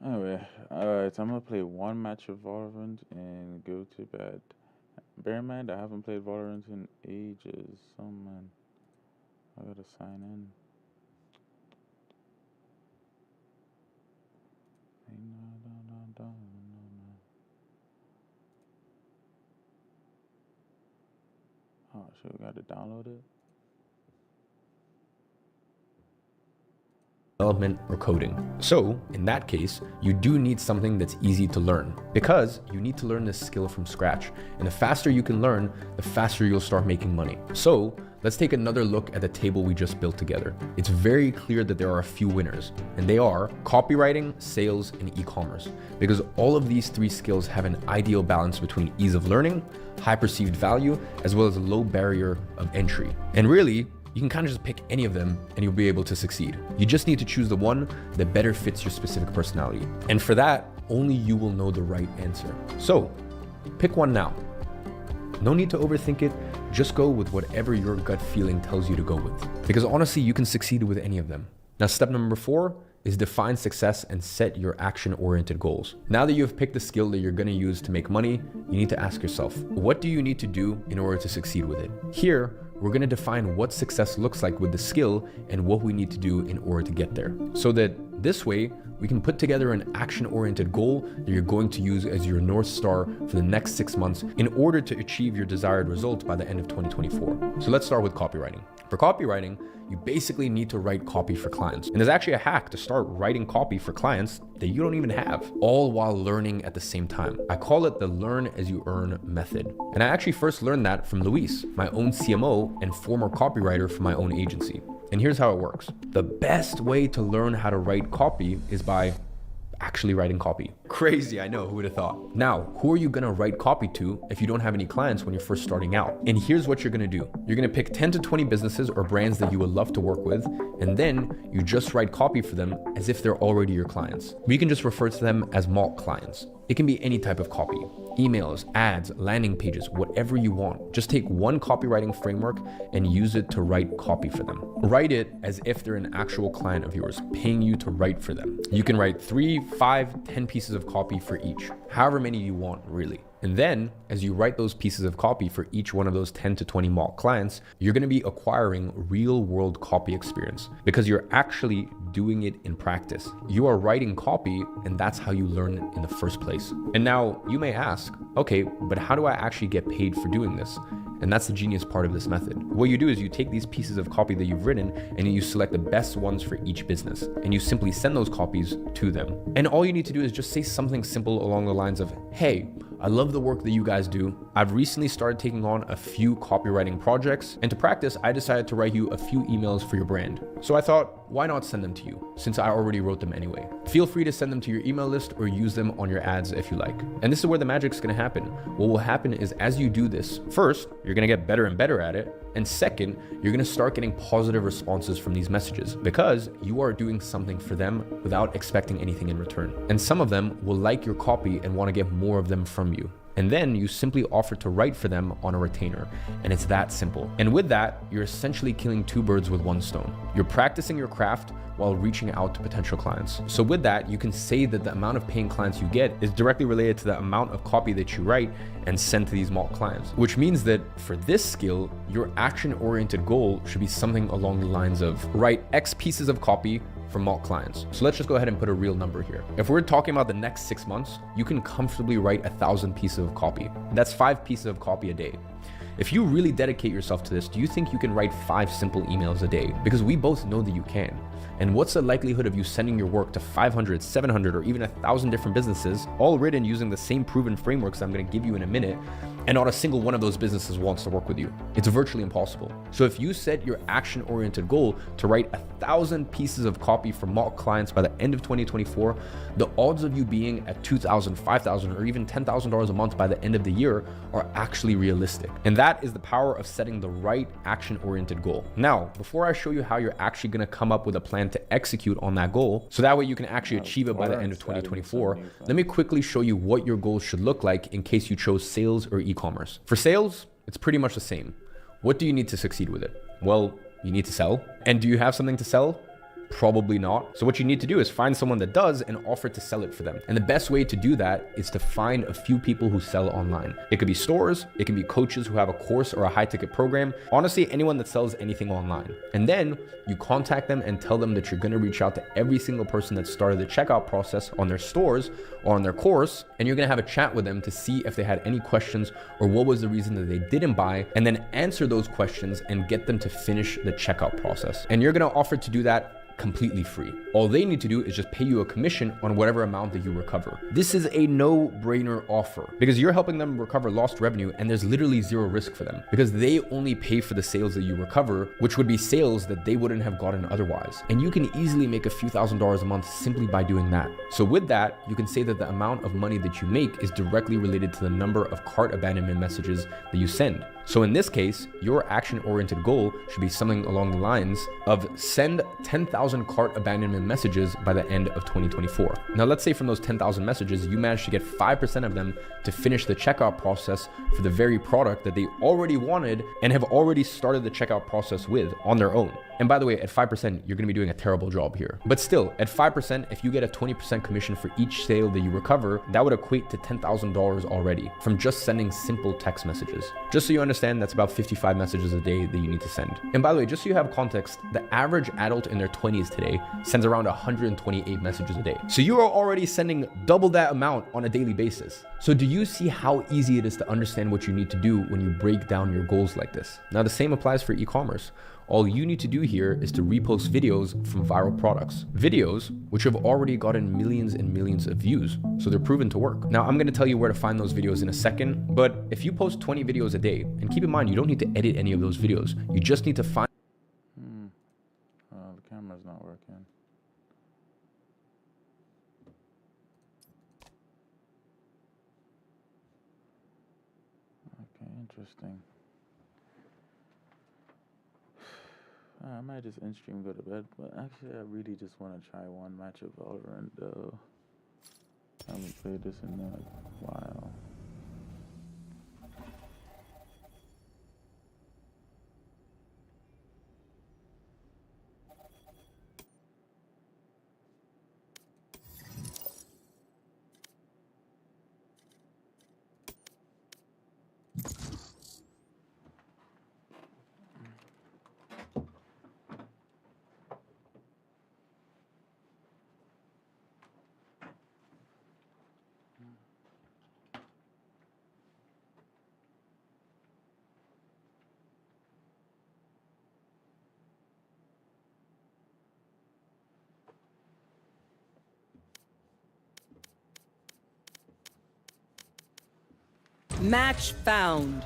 Anyway, alright, so I'm gonna play one match of Valorant and go to bed. Bear in mind, I haven't played Valorant in ages. Oh man, I gotta sign in. Oh shit, we gotta download it. Development or coding. So in that case, you do need something that's easy to learn because you need to learn this skill from scratch. And the faster you can learn, the faster you'll start making money. So let's take another look at the table we just built together. It's very clear that there are a few winners, and they are copywriting, sales, and e-commerce, because all of these 3 skills have an ideal balance between ease of learning, high perceived value, as well as a low barrier of entry. And really, you can kind of just pick any of them and you'll be able to succeed. You just need to choose the one that better fits your specific personality. And for that, only you will know the right answer. So pick one now. No need to overthink it. Just go with whatever your gut feeling tells you to go with. Because honestly, you can succeed with any of them. Now, step number 4 is define success and set your action-oriented goals. Now that you have picked the skill that you're gonna use to make money, you need to ask yourself, what do you need to do in order to succeed with it? Here, we're gonna define what success looks like with the skill and what we need to do in order to get there. So that this way, we can put together an action-oriented goal that you're going to use as your North Star for the next 6 months in order to achieve your desired result by the end of 2024. So let's start with copywriting. For copywriting, you basically need to write copy for clients. And there's actually a hack to start writing copy for clients that you don't even have, all while learning at the same time. I call it the learn as you earn method. And I actually first learned that from Luis, my own CMO and former copywriter for my own agency. And here's how it works. The best way to learn how to write copy is by actually writing copy. Crazy, I know, who would have thought? Now, who are you gonna write copy to if you don't have any clients when you're first starting out? And here's what you're gonna do. You're gonna pick 10 to 20 businesses or brands that you would love to work with, and then you just write copy for them as if they're already your clients. We can just refer to them as mock clients. It can be any type of copy, emails, ads, landing pages, whatever you want. Just take one copywriting framework and use it to write copy for them. Write it as if they're an actual client of yours, paying you to write for them. You can write 3, 5, 10 pieces of copy for each, however many you want, really. And then, as you write those pieces of copy for each one of those 10 to 20 mock clients, you're gonna be acquiring real world copy experience because you're actually doing it in practice. You are writing copy, and that's how you learn it in the first place. And now you may ask, okay, but how do I actually get paid for doing this? And that's the genius part of this method. What you do is you take these pieces of copy that you've written and you select the best ones for each business, and you simply send those copies to them. And all you need to do is just say something simple along the lines of, hey, I love the work that you guys do. I've recently started taking on a few copywriting projects, and to practice, I decided to write you a few emails for your brand. So I thought, why not send them to you, since I already wrote them anyway? Feel free to send them to your email list or use them on your ads if you like. And this is where the magic's gonna happen. What will happen is as you do this, first, you're gonna get better and better at it, And second, you're gonna start getting positive responses from these messages because you are doing something for them without expecting anything in return. And some of them will like your copy and want to get more of them from you. And then you simply offer to write for them on a retainer. And it's that simple. And with that, you're essentially killing 2 birds with 1 stone. You're practicing your craft while reaching out to potential clients. So with that, you can say that the amount of paying clients you get is directly related to the amount of copy that you write and send to these mock clients, which means that for this skill, your action-oriented goal should be something along the lines of write X pieces of copy for mock clients. So let's just go ahead and put a real number here. If we're talking about the next 6 months, you can comfortably write 1,000 pieces of copy. That's 5 pieces of copy a day. If you really dedicate yourself to this, do you think you can write 5 simple emails a day? Because we both know that you can. And what's the likelihood of you sending your work to 500, 700, or even 1,000 different businesses, all written using the same proven frameworks I'm gonna give you in a minute, and not a single one of those businesses wants to work with you? It's virtually impossible. So if you set your action-oriented goal to write 1,000 pieces of copy for mock clients by the end of 2024, the odds of you being at $2,000, $5,000, or even $10,000 a month by the end of the year are actually realistic. And that is the power of setting the right action-oriented goal. Now, before I show you how you're actually gonna come up with a plan to execute on that goal, so that way you can actually achieve it by the end of 2024, let me quickly show you what your goals should look like in case you chose sales or e-commerce. For sales, it's pretty much the same. What do you need to succeed with it? Well, you need to sell. And do you have something to sell? Probably not. So what you need to do is find someone that does and offer to sell it for them. And the best way to do that is to find a few people who sell online. It could be stores, it can be coaches who have a course or a high ticket program. Honestly, anyone that sells anything online. And then you contact them and tell them that you're gonna reach out to every single person that started the checkout process on their stores or on their course. And you're gonna have a chat with them to see if they had any questions or what was the reason that they didn't buy, and then answer those questions and get them to finish the checkout process. And you're gonna offer to do that completely free. All they need to do is just pay you a commission on whatever amount that you recover. This is a no-brainer offer because you're helping them recover lost revenue, and there's literally 0 risk for them because they only pay for the sales that you recover, which would be sales that they wouldn't have gotten otherwise. And you can easily make a few $1,000s a month simply by doing that. So with that, you can say that the amount of money that you make is directly related to the number of cart abandonment messages that you send. So in this case, your action-oriented goal should be something along the lines of send 10,000 cart abandonment messages by the end of 2024. Now, let's say from those 10,000 messages, you manage to get 5% of them to finish the checkout process for the very product that they already wanted and have already started the checkout process with on their own. And by the way, at 5%, you're gonna be doing a terrible job here. But still, at 5%, if you get a 20% commission for each sale that you recover, that would equate to $10,000 already from just sending simple text messages. Just so you understand, that's about 55 messages a day that you need to send. And by the way, just so you have context, the average adult in their 20s today sends around 128 messages a day. So you are already sending double that amount on a daily basis. So do you see how easy it is to understand what you need to do when you break down your goals like this? Now, the same applies for e-commerce. All you need to do here is to repost videos from viral products. Videos which have already gotten millions and millions of views, so they're proven to work. Now, I'm gonna tell you where to find those videos in a second, but if you post 20 videos a day, and keep in mind, you don't need to edit any of those videos, you just need to find... The camera's not working. Okay, interesting. I might just end stream, go to bed, but actually I really just want to try one match of Valorant though. I haven't played this in a while. Match found.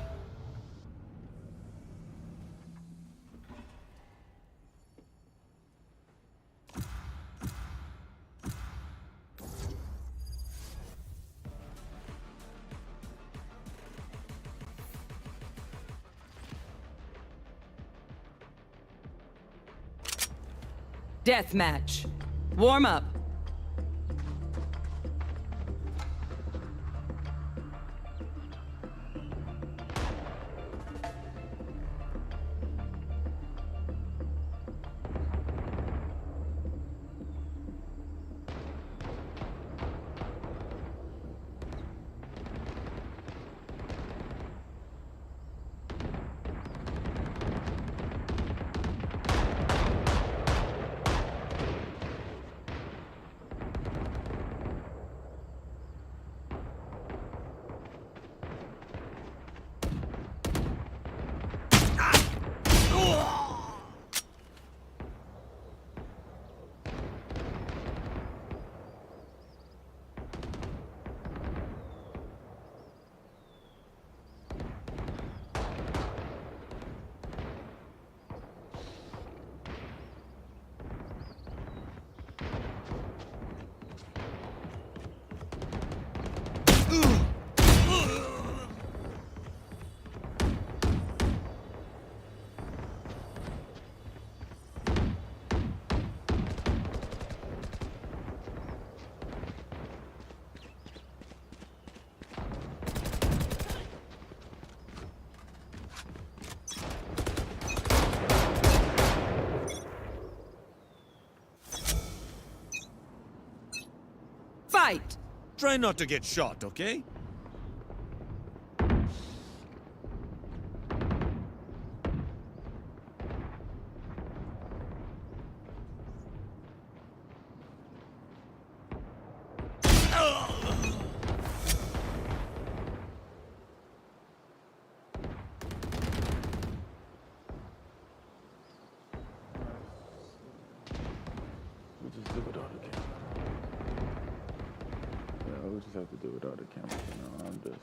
Deathmatch. Warm up. Fight! Try not to get shot, okay? We'll just have to do it without the camera for now. I'm just...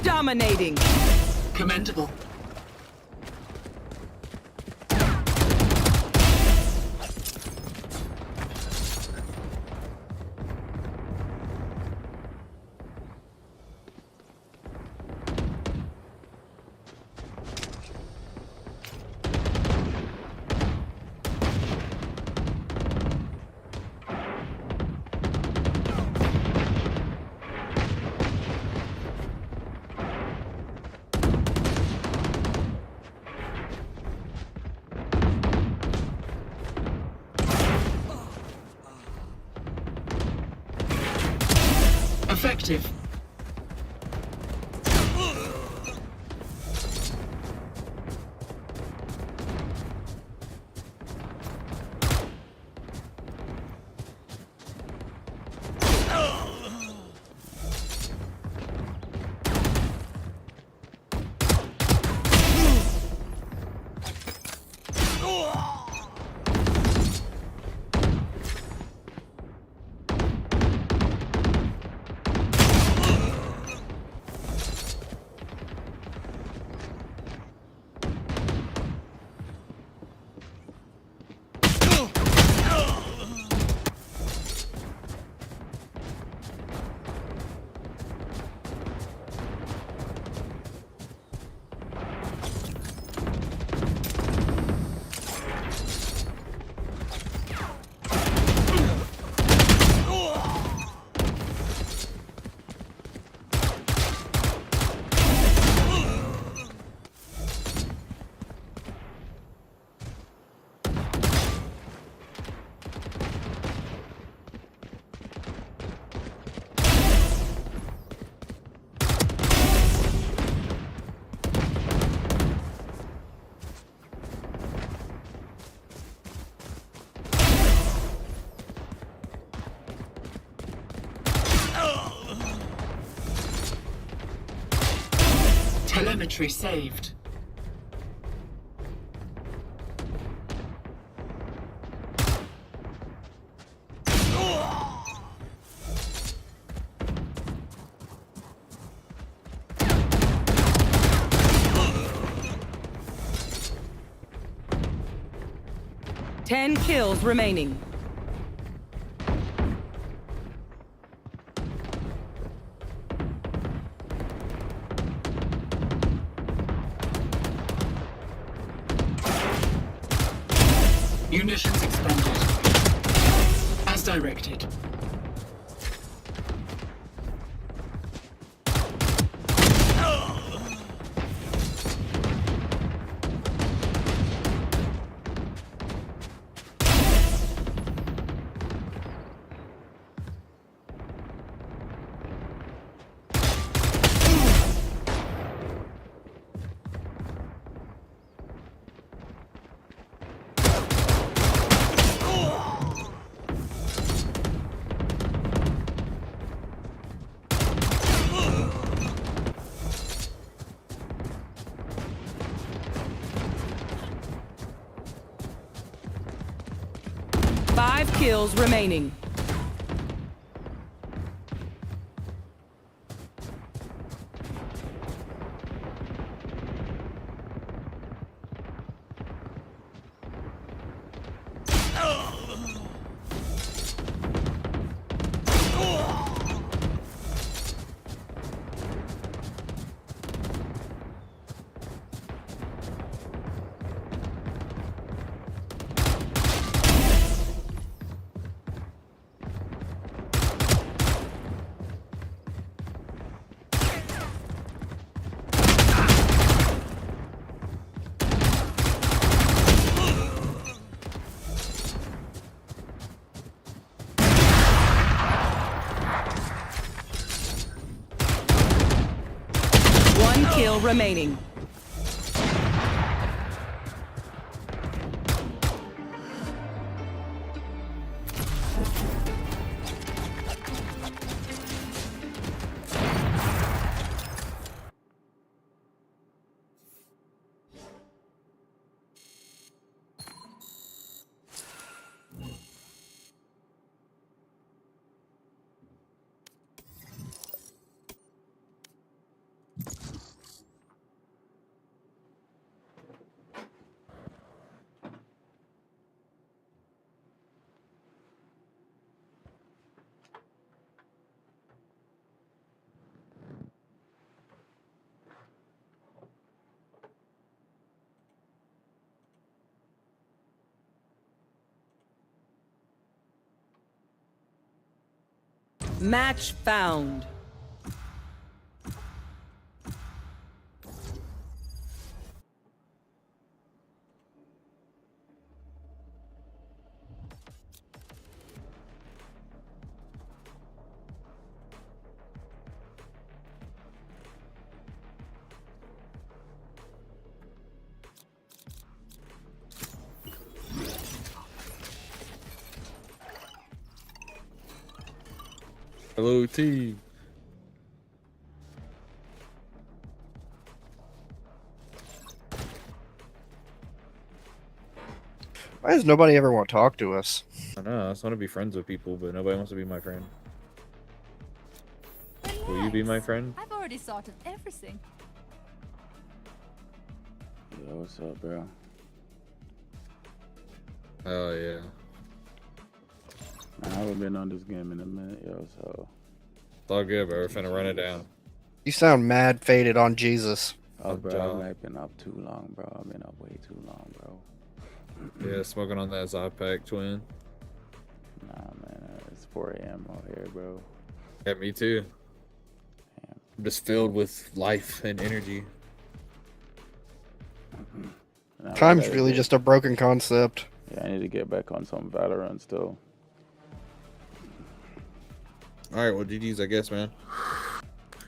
Dominating. Commendable. Effective. Telemetry saved. Ten kills remaining. Munitions expended. As directed. Five kills remaining. One kill remaining. Match found. Hello, T. Why does nobody ever want to talk to us? I know, I just want to be friends with people, but nobody wants to be my friend. Will you be my friend? I've already sorted everything. Yo, what's up, bro? Oh, yeah. I haven't been on this game in a minute, yo, so... It's all good, bro. We're finna run it down. You sound mad faded on Jesus. Oh, bro, I've been up too long, bro. I've been up way too long, bro. Yeah, smoking on that Zypack twin. Nah, man, it's 4 a.m. out here, bro. Yeah, me too. Damn. I'm just filled with life and energy. Time's really just a broken concept. Yeah, I need to get back on some Valorant still. Alright, well, GG's, I guess, man.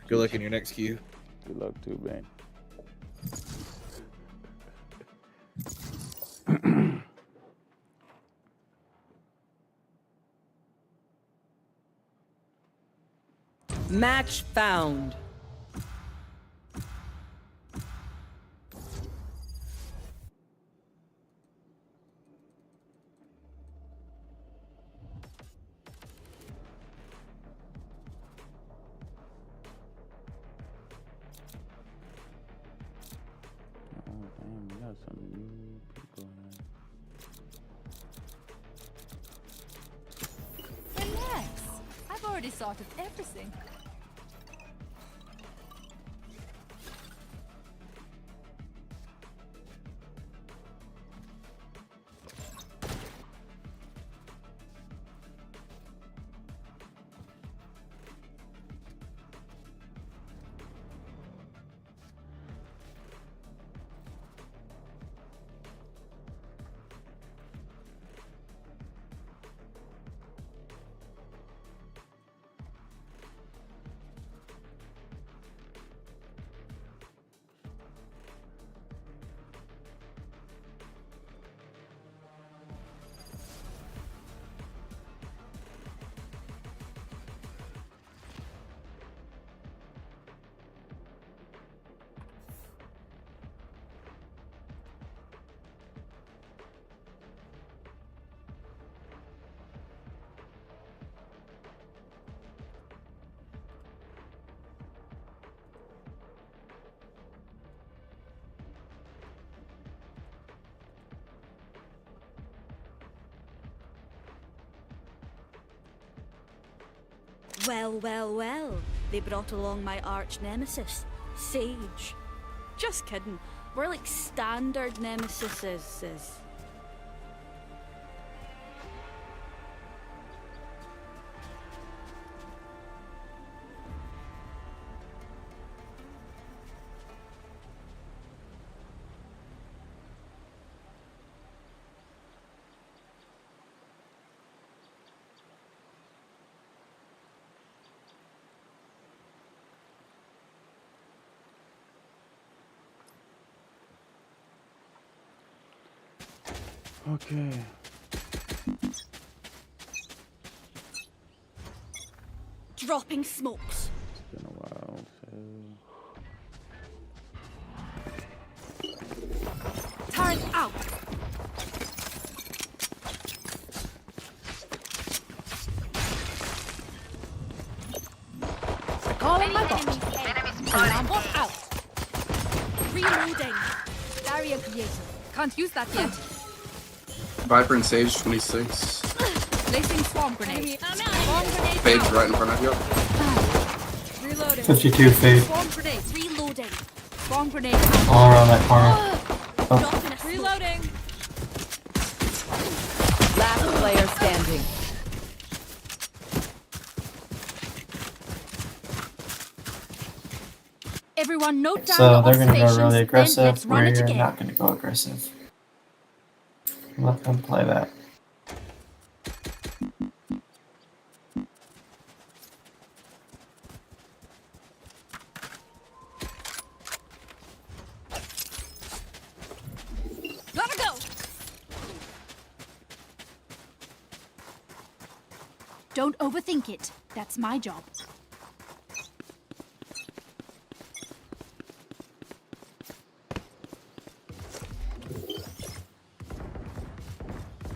Good luck in your next queue. Good luck too, man. Match found. already sorted everything. Well, well, well. They brought along my arch nemesis, Sage. Just kidding. We're like standard nemesises. Okay. Dropping smokes. It's been a while, so... Turn out. Calling my bot. Alarm bot out. Reloading. Barrier created. Can't use that yet. Viper and Sage 26. Placing swarm grenade. Swarm grenade. Fade's right in front of you. Reloading. 52 fade. Swarm grenade. Reloading. Swarm grenade. All around that corner. Oh. Reloading. Last player standing. Everyone note down So they're the gonna go observations, really then aggressive, let's run where it you're again. not gonna go aggressive. Let them play that. Gotta go. Don't overthink it. That's my job.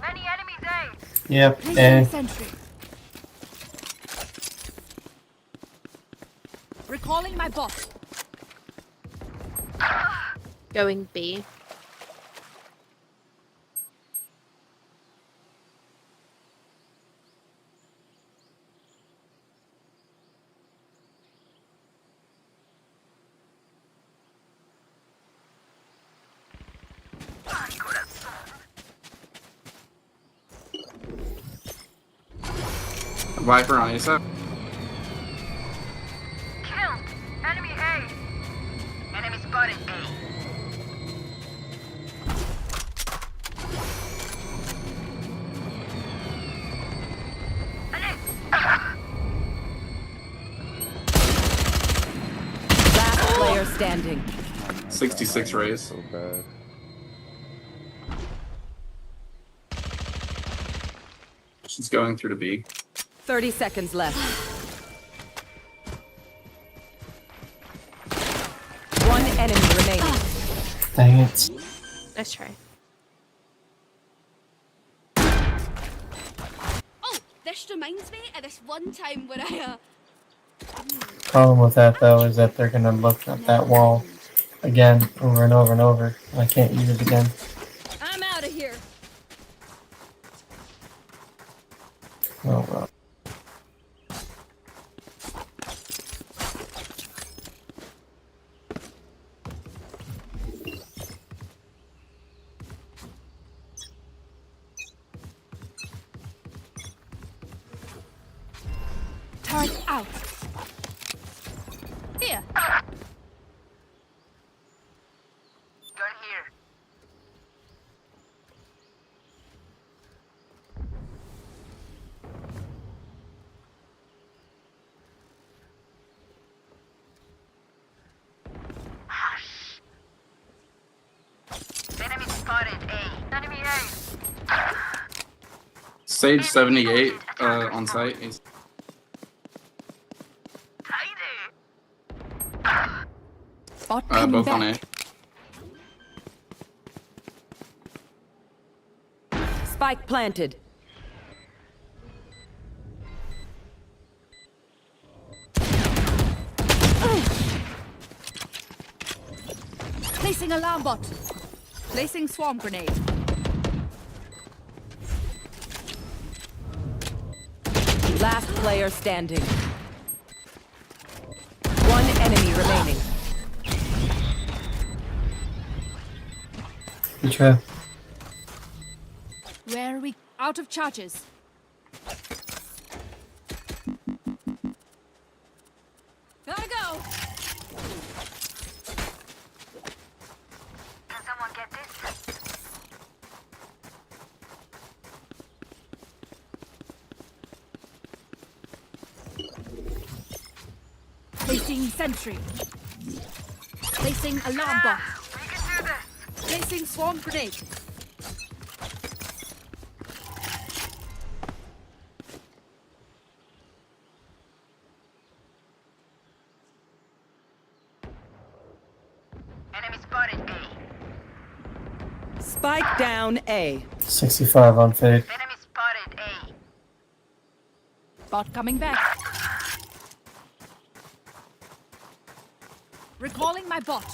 Many enemies, eh? Yep, Placing and sentry. Recalling my bot. Going B. Viper on ASAP. Kill. Enemy A. Enemy spotted A. Last player standing. 66 raise. So bad. She's going through to B. 30 seconds left. One enemy remaining. dang it. Nice try. Oh, this reminds me of this one time where I Problem with that though is that they're gonna look at that wall again over and over and over. And I can't use it again. I'm out of here. Oh well. Turret out. Here. Gun here. Hush. Enemy spotted A. Enemy A. Sage 78 on site. He's Bot both on A. Spike planted. Placing alarm bot. Placing swarm grenade. Last player standing. One enemy remaining. Good try. Where are we? Out of charges. Gotta go. Can someone get this? Placing sentry. Placing alarm bot. We can do this. Placing swarm grenade. Enemy spotted A. Spike down A. 65 on fade. Enemy spotted A. Bot coming back. Recalling my bot.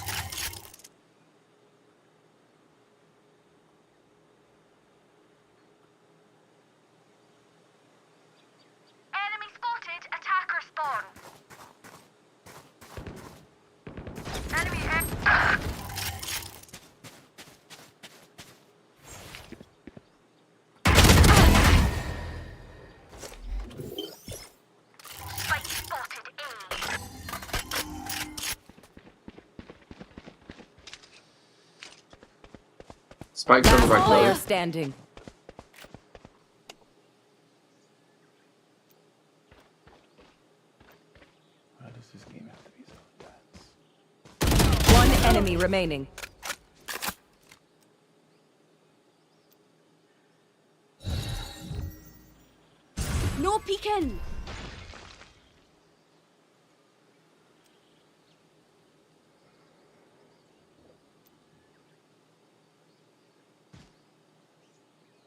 Enemy spotted. Attacker spawn. Enemy A. Spike spotted A. Spike's over by Last player close. standing. Why does this game have to be so intense? One enemy remaining. No peeking.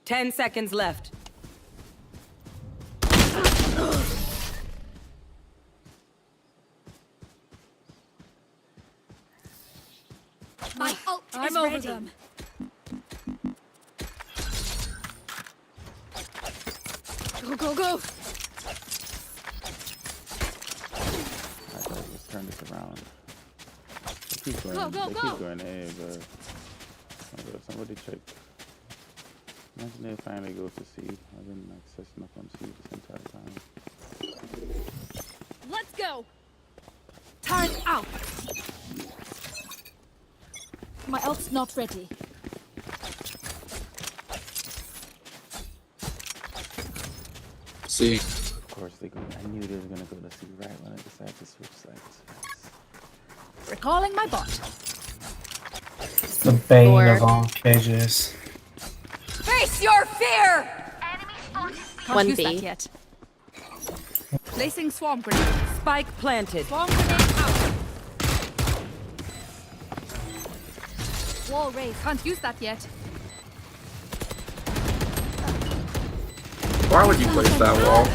Ten seconds left. My ult is over ready. them. Go, go, go. Let's turn this around. They keep going, Go, go, they go. keep going A, but somebody check. Imagine they finally go to C. I've been accessing up on C this entire time. Let's go. Turret out. My ult's not ready. C. Of course they go. I knew they were gonna go to C right when I decided to switch sides. Recalling my bot. It's the bane of all cages. Face your fear! Can't use 1B. that yet. Placing swarm grenade. Spike planted. Swarm grenade out. Wall raised. Can't use that yet. Why would you place that wall?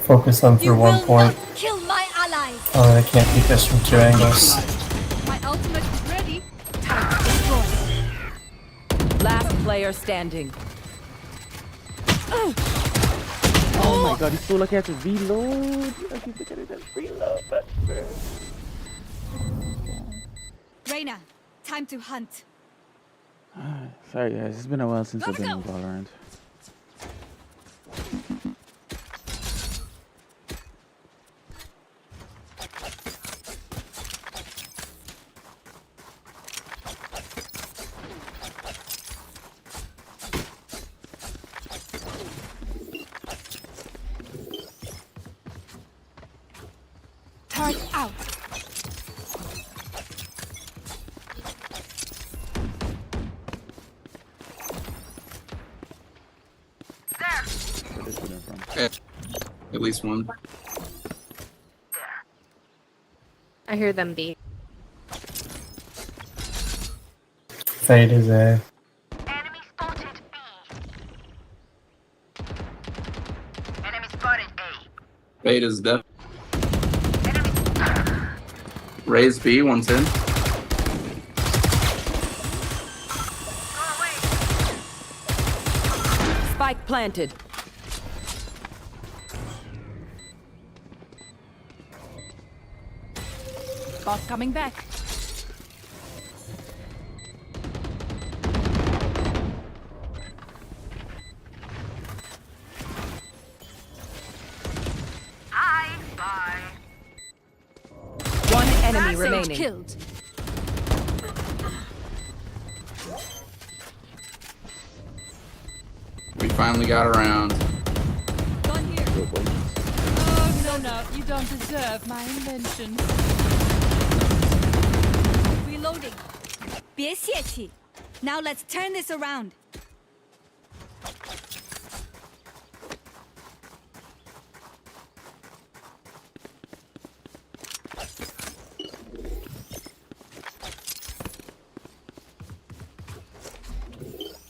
Focus them for 1 point. Kill my allies. Oh, they can't beat us from 2 angles. My ultimate is ready. Turret destroyed. Last player standing. Oh my god, he's so lucky I had to reload. I keep looking at that reload button. Reyna, time to hunt. Sorry guys, it's been a while since I've been in Valorant. Turret out. Okay. At least one. I hear them B. Fade is A. Enemy spotted B. Enemy spotted A. Fade is deaf. Raise B, one's in. Spike planted. Bot coming back. Bye. One enemy Sage remaining. killed. We finally got around. Gun here. Oh, no, you don't deserve my invention. Reloading. 别泄气. Now let's turn this around.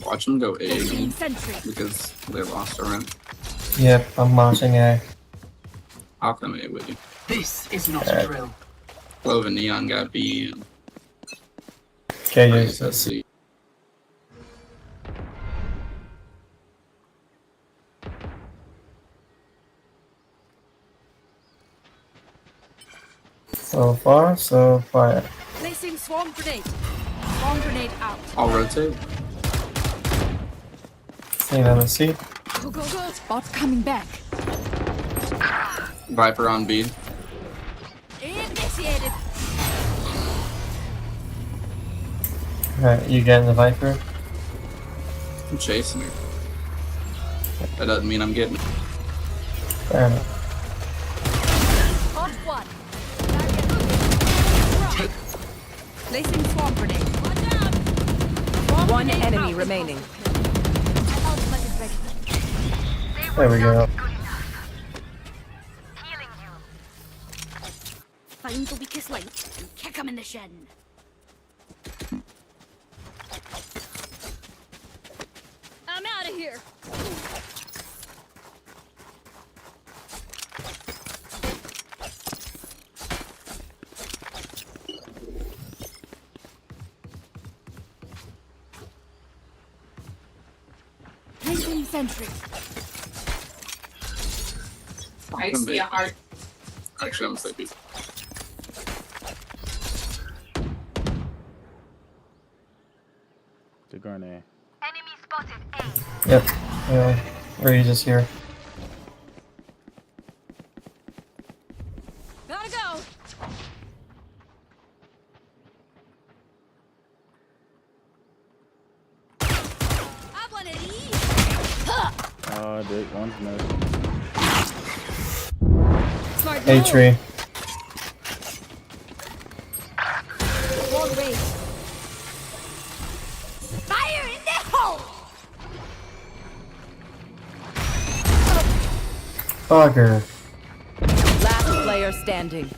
Watch them go A again Sentry. because they lost a round. Yep, I'm marching A. I'll come A with you. This is not a drill. Clove and Neon got B. And Okay, I use guess that's this. C. So far, so quiet. Placing swarm grenade. Swarm grenade out. I'll rotate. Seeing on the C. Go, go, go. Bot coming back. Viper on B. Initiated. Alright, you getting the Viper? I'm chasing her. That doesn't mean I'm getting it. Fair enough. Bot one. Placing swarm grenade. Watch out. Swarm One grenade enemy out. remaining. My ultimate is ready. There we go. Find the weakest link and kick him in the shin. I'm out of here. Placing sentry. I see a heart. Actually, I'm sleepy. They're going A. Enemy spotted A. Yep. Yeah. Rage is here. Gotta go. I want to eat. Oh, Dick, one's missed. Smart A move. tree. Wall raised. Fire in the hole! Bugger. Last player standing.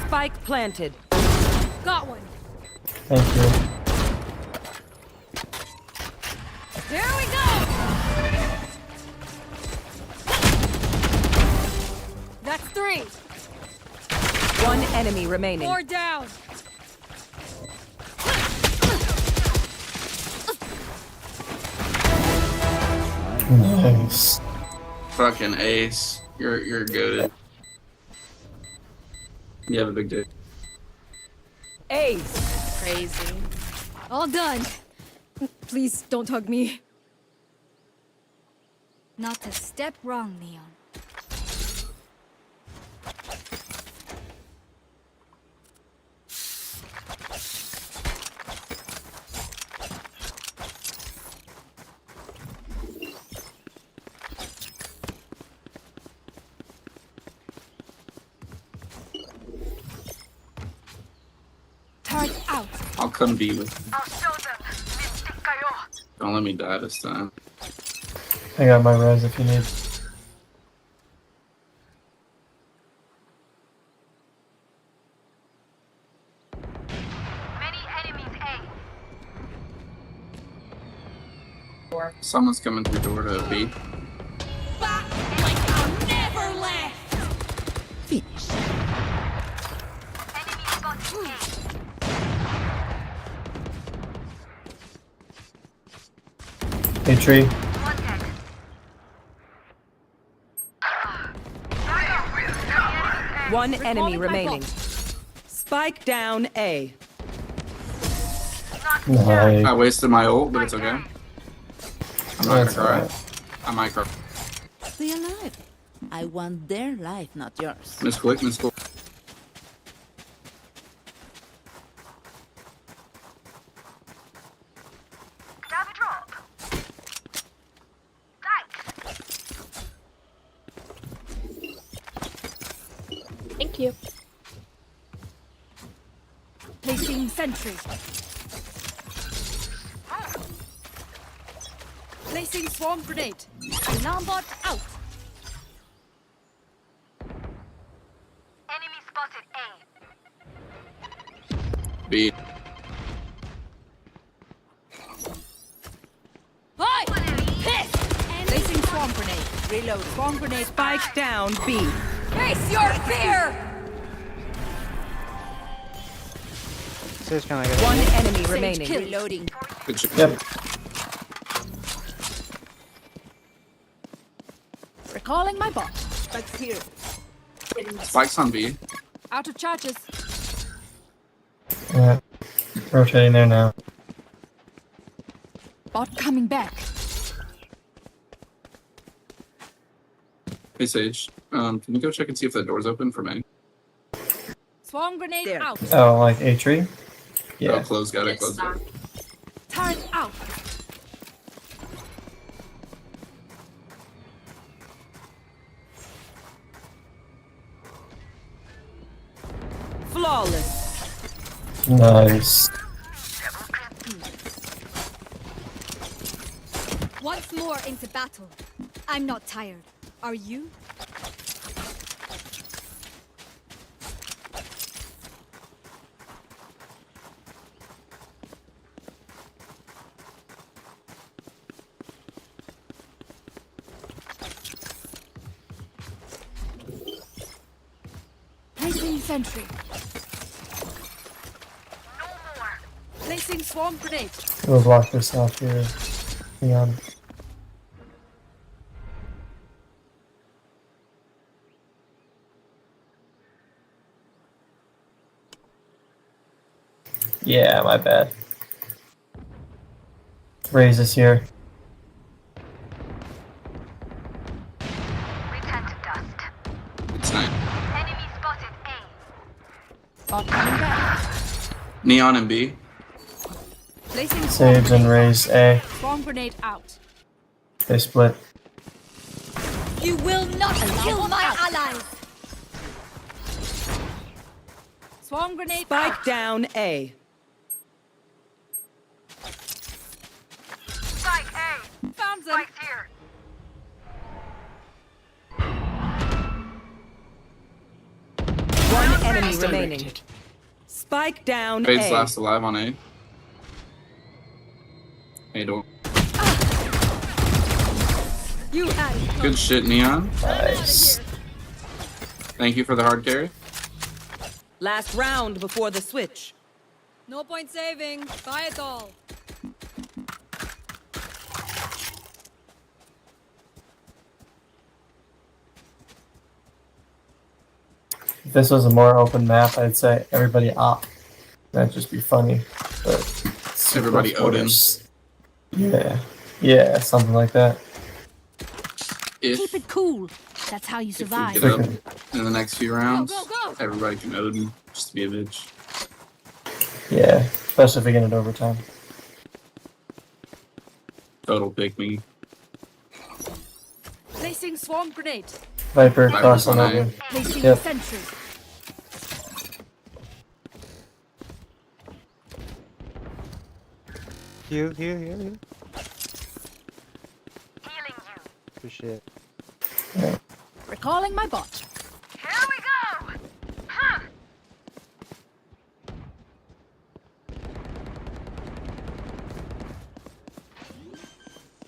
Spike planted. Got one. Thank you. Here we go. That's three. One enemy remaining. 4 down. Nice. Fucking ace. You're good. You have a big day. Ace. Crazy. All done. Please don't hug me. Not a step wrong, Neon. I'll come be with you. I'll show them. Mystic Kayo. Don't let me die this time. I got my res if you need. Many enemies A. Someone's coming through door to B. Back like I never left. Finish. Enemy spotted A. Hey, tree. One enemy remaining. Spike down A. Nice. I wasted my ult, but it's okay. I'm not gonna That's cry. alright. I might cry. Stay alive. I want their life, not yours. Misclick, misclick. Grab a drop. Thank you. Placing sentry. Placing swarm grenade. Alarm bot out. Enemy spotted A. B. Hi! Piss! Placing swarm grenade. Reload. Swarm grenade. Spike down B. Face your fear! One enemy remaining. Reloading. Good shit. Yep. Recalling my bot. Spike's here. Spike's on B. Out of charges. Yeah. Rotating there now. Bot coming back. Hey Sage, can you go check and see if that door's open for me? Swarm grenade out. Oh, like a tree? Oh, Yeah. close, got it, close. Got it. Turret out. Flawless. Nice. Once more into battle. I'm not tired. Are you? Placing sentry. No more. Placing swarm grenade. We'll block this off here. Neon. Yeah, my bad. Raise is here. Return to dust. It's 9. Enemy spotted A. Bot coming back. Neon and B. Placing swarm Sage and grenade. raise A. Swarm grenade out. They split. You will not kill my allies. Swarm grenade Spike out. down A. Spike A. Found them. Spike's here. One enemy remaining. Spike down Fade's A. last alive on A. Hey, don't. You had it. Good shit, Neon. Nice. Thank you for the hard carry. Last round before the switch. No point saving. Buy it all. If this was a more open map, I'd say everybody op. That'd just be funny. But it's Everybody close Odin. quarters. Yeah. Yeah, something like that. If, Keep it cool. That's how you if we survive. get up in the next few rounds, Go, go, go. everybody can Odin. Just to be a bitch. Yeah, especially if we get it overtime. Total pick me. Placing swarm grenade. Viper Viper's cross on on A. over. Placing Yep. sentry. Here. Good shit. Recalling my bot. Here we go! Huh.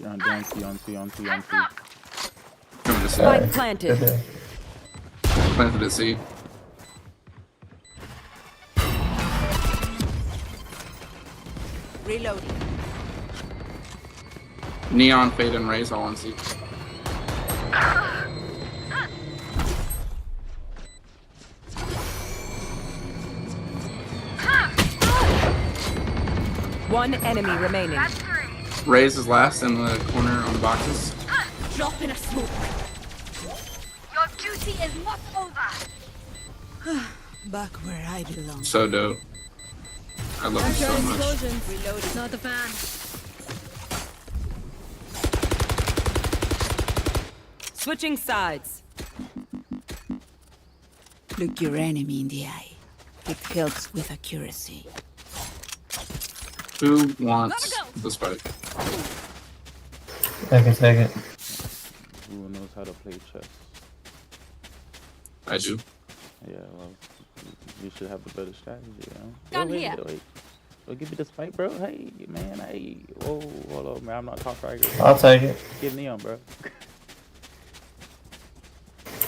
On C. Coming to C. Spike planted. Planted at C. Reloading. Neon, Fade, and Raze all on C. One enemy remaining. Raze is last in the corner on the boxes. Drop in a smoke. Your duty is not over. Back where I belong. So dope. I love it so much. Reloading. Not a fan. Switching sides. Look your enemy in the eye. It helps with accuracy. Who wants the spike? I can take it. Who knows how to play chess? I do. Yeah, well, you should have a better strategy, you know? Gun here. Wait. Oh, give me the spike, bro. Hey, man, hey. Whoa, hold on, man. I'm not top fragger. I'll take it. Give Neon, bro.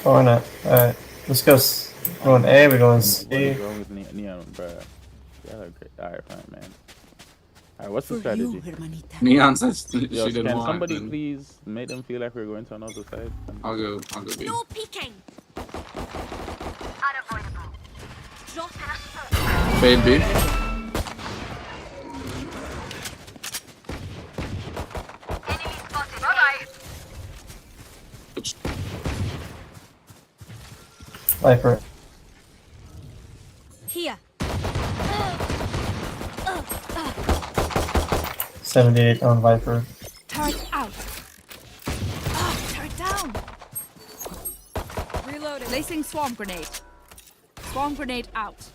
Oh, why not? Alright, let's go. Going A, we're going C. What is wrong with Neon, bro? Yeah, great. Alright, fine, man. Alright, what's the strategy? Neon says she Yo, didn't can want. somebody please make them feel like we're going to another side? I'll go B. No peeking. Unavoidable. Drop in a smoke. Fade B. Enemy spotted. Bye-bye. Viper. Here. 78 on Viper. Turret out. Turret down. Reloading. Placing swarm grenade. Swarm grenade out.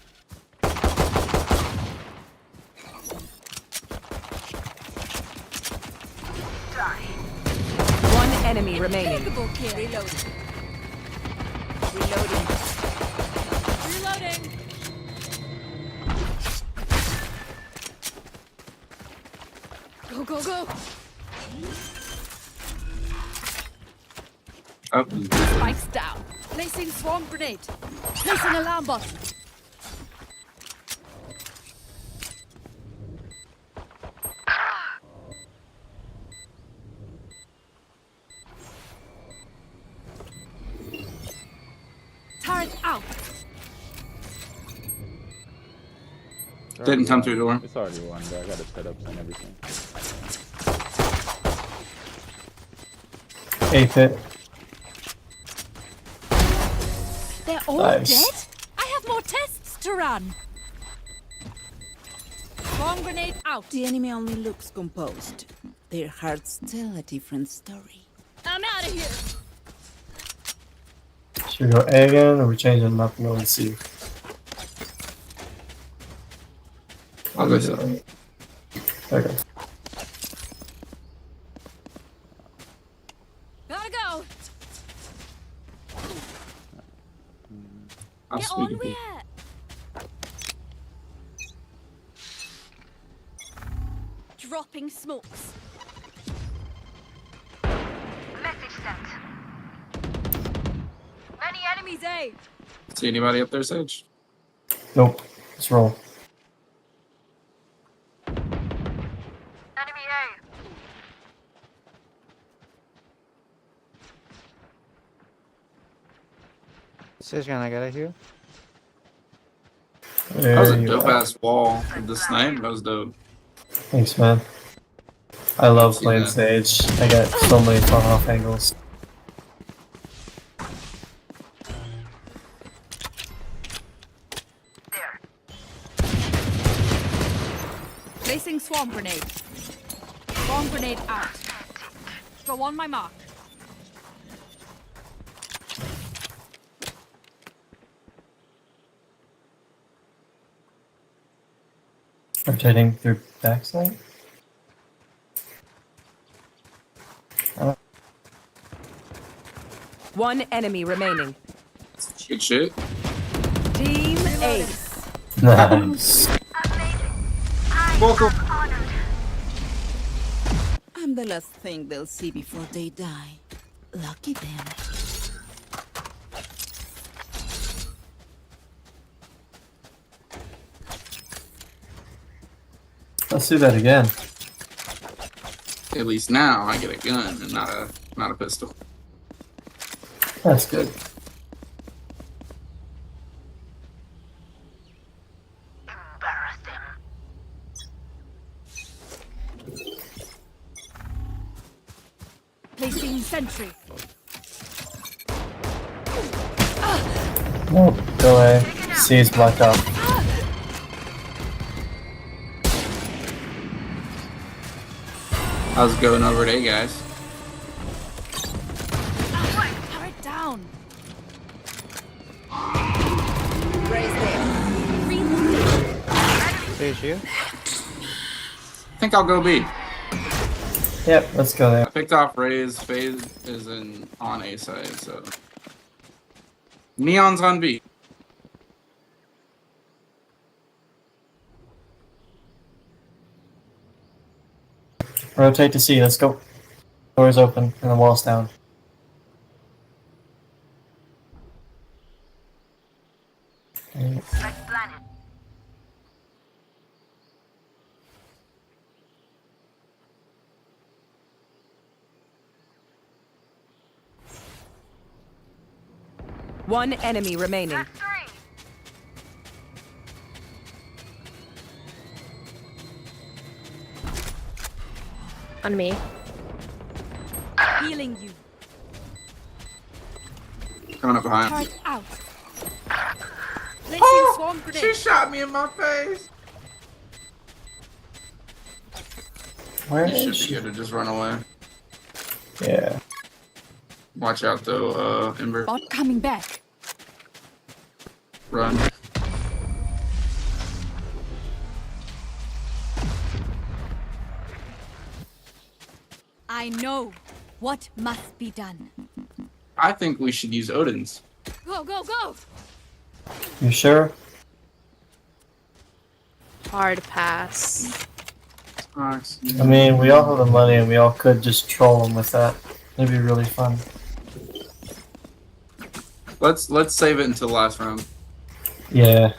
One enemy remaining. Impeccable kill. Reloading. Reloading. Go. Up. Spikes down. Placing swarm grenade. Placing alarm bot. Turret out. Didn't come through the door. It's already won, bro. I got the setups and everything. 8-hit. They're all Nice. dead? I have more tests to run. Swarm grenade out. The enemy only looks composed. Their hearts tell a different story. I'm out of here. Should we go A again, or we change it up and go and C? I'll go C. Okay. Gotta go. I'll Get speak on B. with it. Dropping smokes. Message sent. Many enemies A. See anybody up there, Sage? Nope. Let's roll. Enemy A. Fishin, I got it here. That was a There you dope are. ass wall. The snipe, that was dope. Thanks, man. I love See playing that. Sage. I got so many fun off angles. Placing swarm grenade. Swarm grenade out. Go on my mark. Rotating through backside. One enemy remaining. Good shit. Team Ace. Nice. I'm the last thing they'll see before they die. Lucky them. Let's do that again. At least now I get a gun and not a pistol. That's good. Placing sentry. Nope, go away. C is blocked off. How's it going over there, guys? Turret down. Sage you? I think I'll go B. Yep, let's go there. I picked off Raze. FaZe is on A side, so Neon's on B. Rotate to C, let's go. Doors open and the wall's down. Okay. One enemy remaining. On me. Healing you. Coming up behind. Turret out. Placing Oh, swarm grenade. she shot me in my face. Where You is should she? be able to just run away. Yeah. Watch out though, Ember. Bot coming back. Run. I know what must be done. I think we should use Odin's. Go, go, go! You sure? Hard pass. I mean, we all have the money and we all could just troll them with that. It'd be really fun. Let's save it until the last round. Yeah.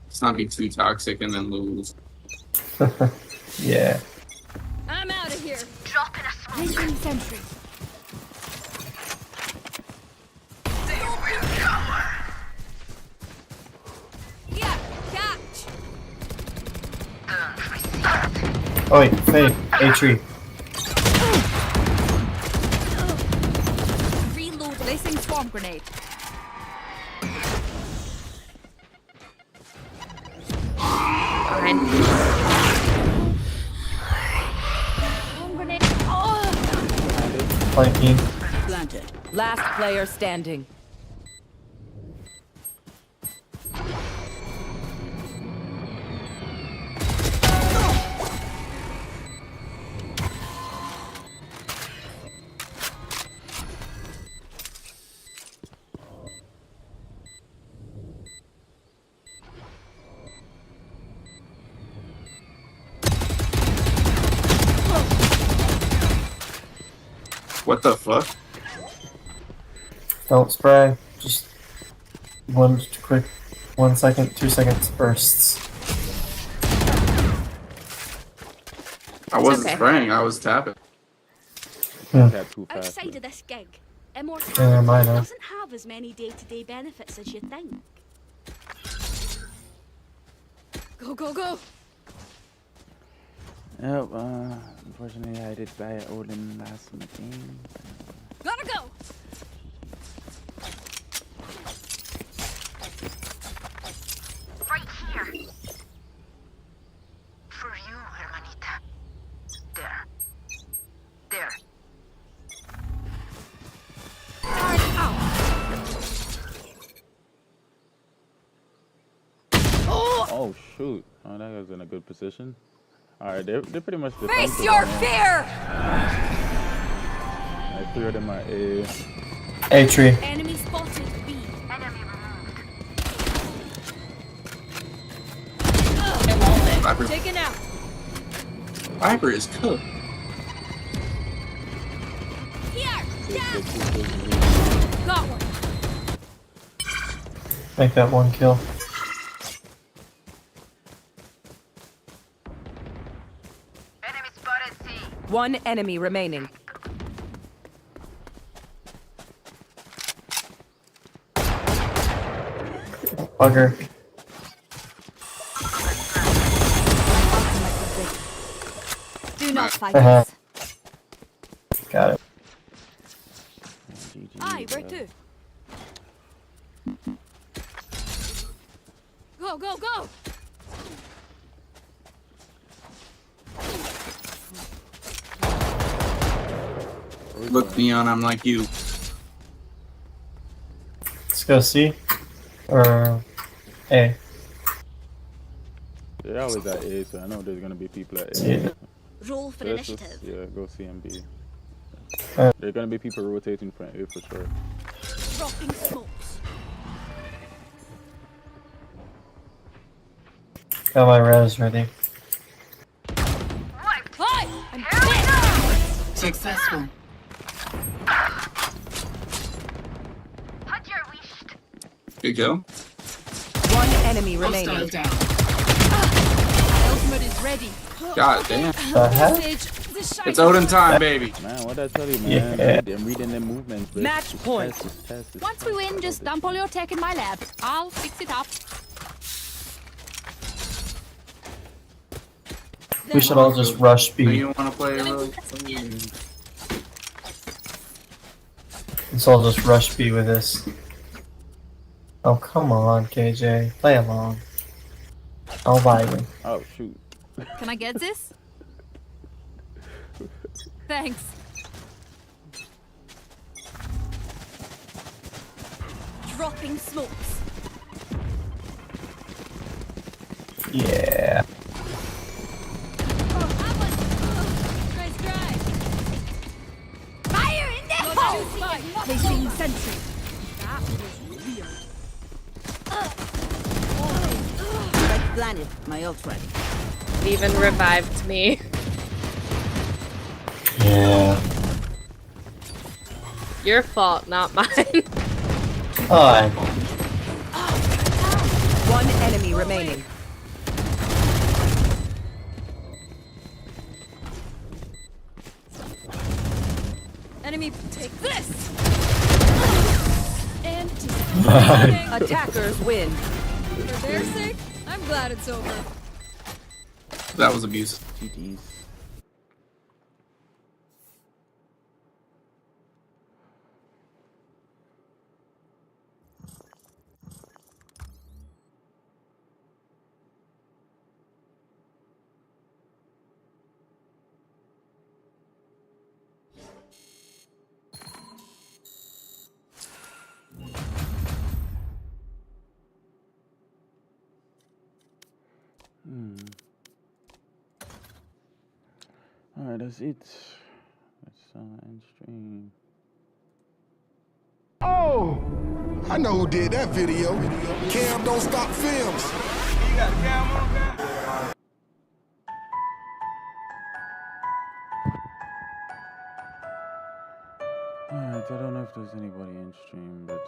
Let's not be too toxic and then lose. Yeah. I'm out of here. Dropping a smoke. Placing sentry. Yeah, catch. Oh wait, Fade, A tree. Reload. Placing swarm grenade. Behind. Swarm grenade. Oh! Flanking. Planted. Last player standing. What the fuck? Don't spray. Just one quick 1 second, 2 seconds bursts. I wasn't okay. spraying, I was tapping. Tap too fast. Outside of this gig, immortality Yeah, mine are. doesn't have as many day-to-day benefits as you think. Go, go, go! Yep, unfortunately I did buy Odin last game. Gotta go! Right here. For you, hermanita. There. There. Oh shoot. Oh, that guy's in a good position. Alright, they're pretty much the Face your fear! I threw them at A. A tree. Enemy spotted. B. Viper. Taken out. Viper is cooked. Here! Down! Got one. Make that one kill. Enemy spotted C. One enemy remaining. Bugger. Do not fight Uh-huh. us. Got it. Aye, where to? Go, go, go! Look, Neon, I'm like you. Let's go C. Or A. They're always at A, so I know there's gonna be people at A. Yeah. Roll for Let's initiative. yeah, go C and B. Alright. There are gonna be people rotating from A for sure. Dropping smokes. Got my res ready. Hi! I'm dead! Successful. Good kill. One enemy remaining. Hostile down. Ultimate is ready. God damn. The heck? Sage, the shite. It's Odin time, baby. Man, what I tell you, man? Yeah. I'm reading them movements. Bro. Match Just point. test. Once we win, just dump all your tech in my lab. I'll fix it up. We should all just rush Do B. you want to play really? Let's all just rush B with this. Oh, come on, KJ. Play along. I'll buy you. Oh shoot. Can I get this? Thanks. Dropping smokes. Yeah. Fire in the hole! Placing sentry. That was weird. Spike planted. My ult ready. Even revived me. Yeah. Your fault, not mine. Oh, One enemy remaining. Enemy, take this! And Attackers win. for their sake, I'm glad it's over. That was abuse. GG's. Alright, that's it. Let's end stream. Oh! I know who did that video. Cam Don't Stop Films. You got a cam on that? Alright, I don't know if there's anybody in stream, but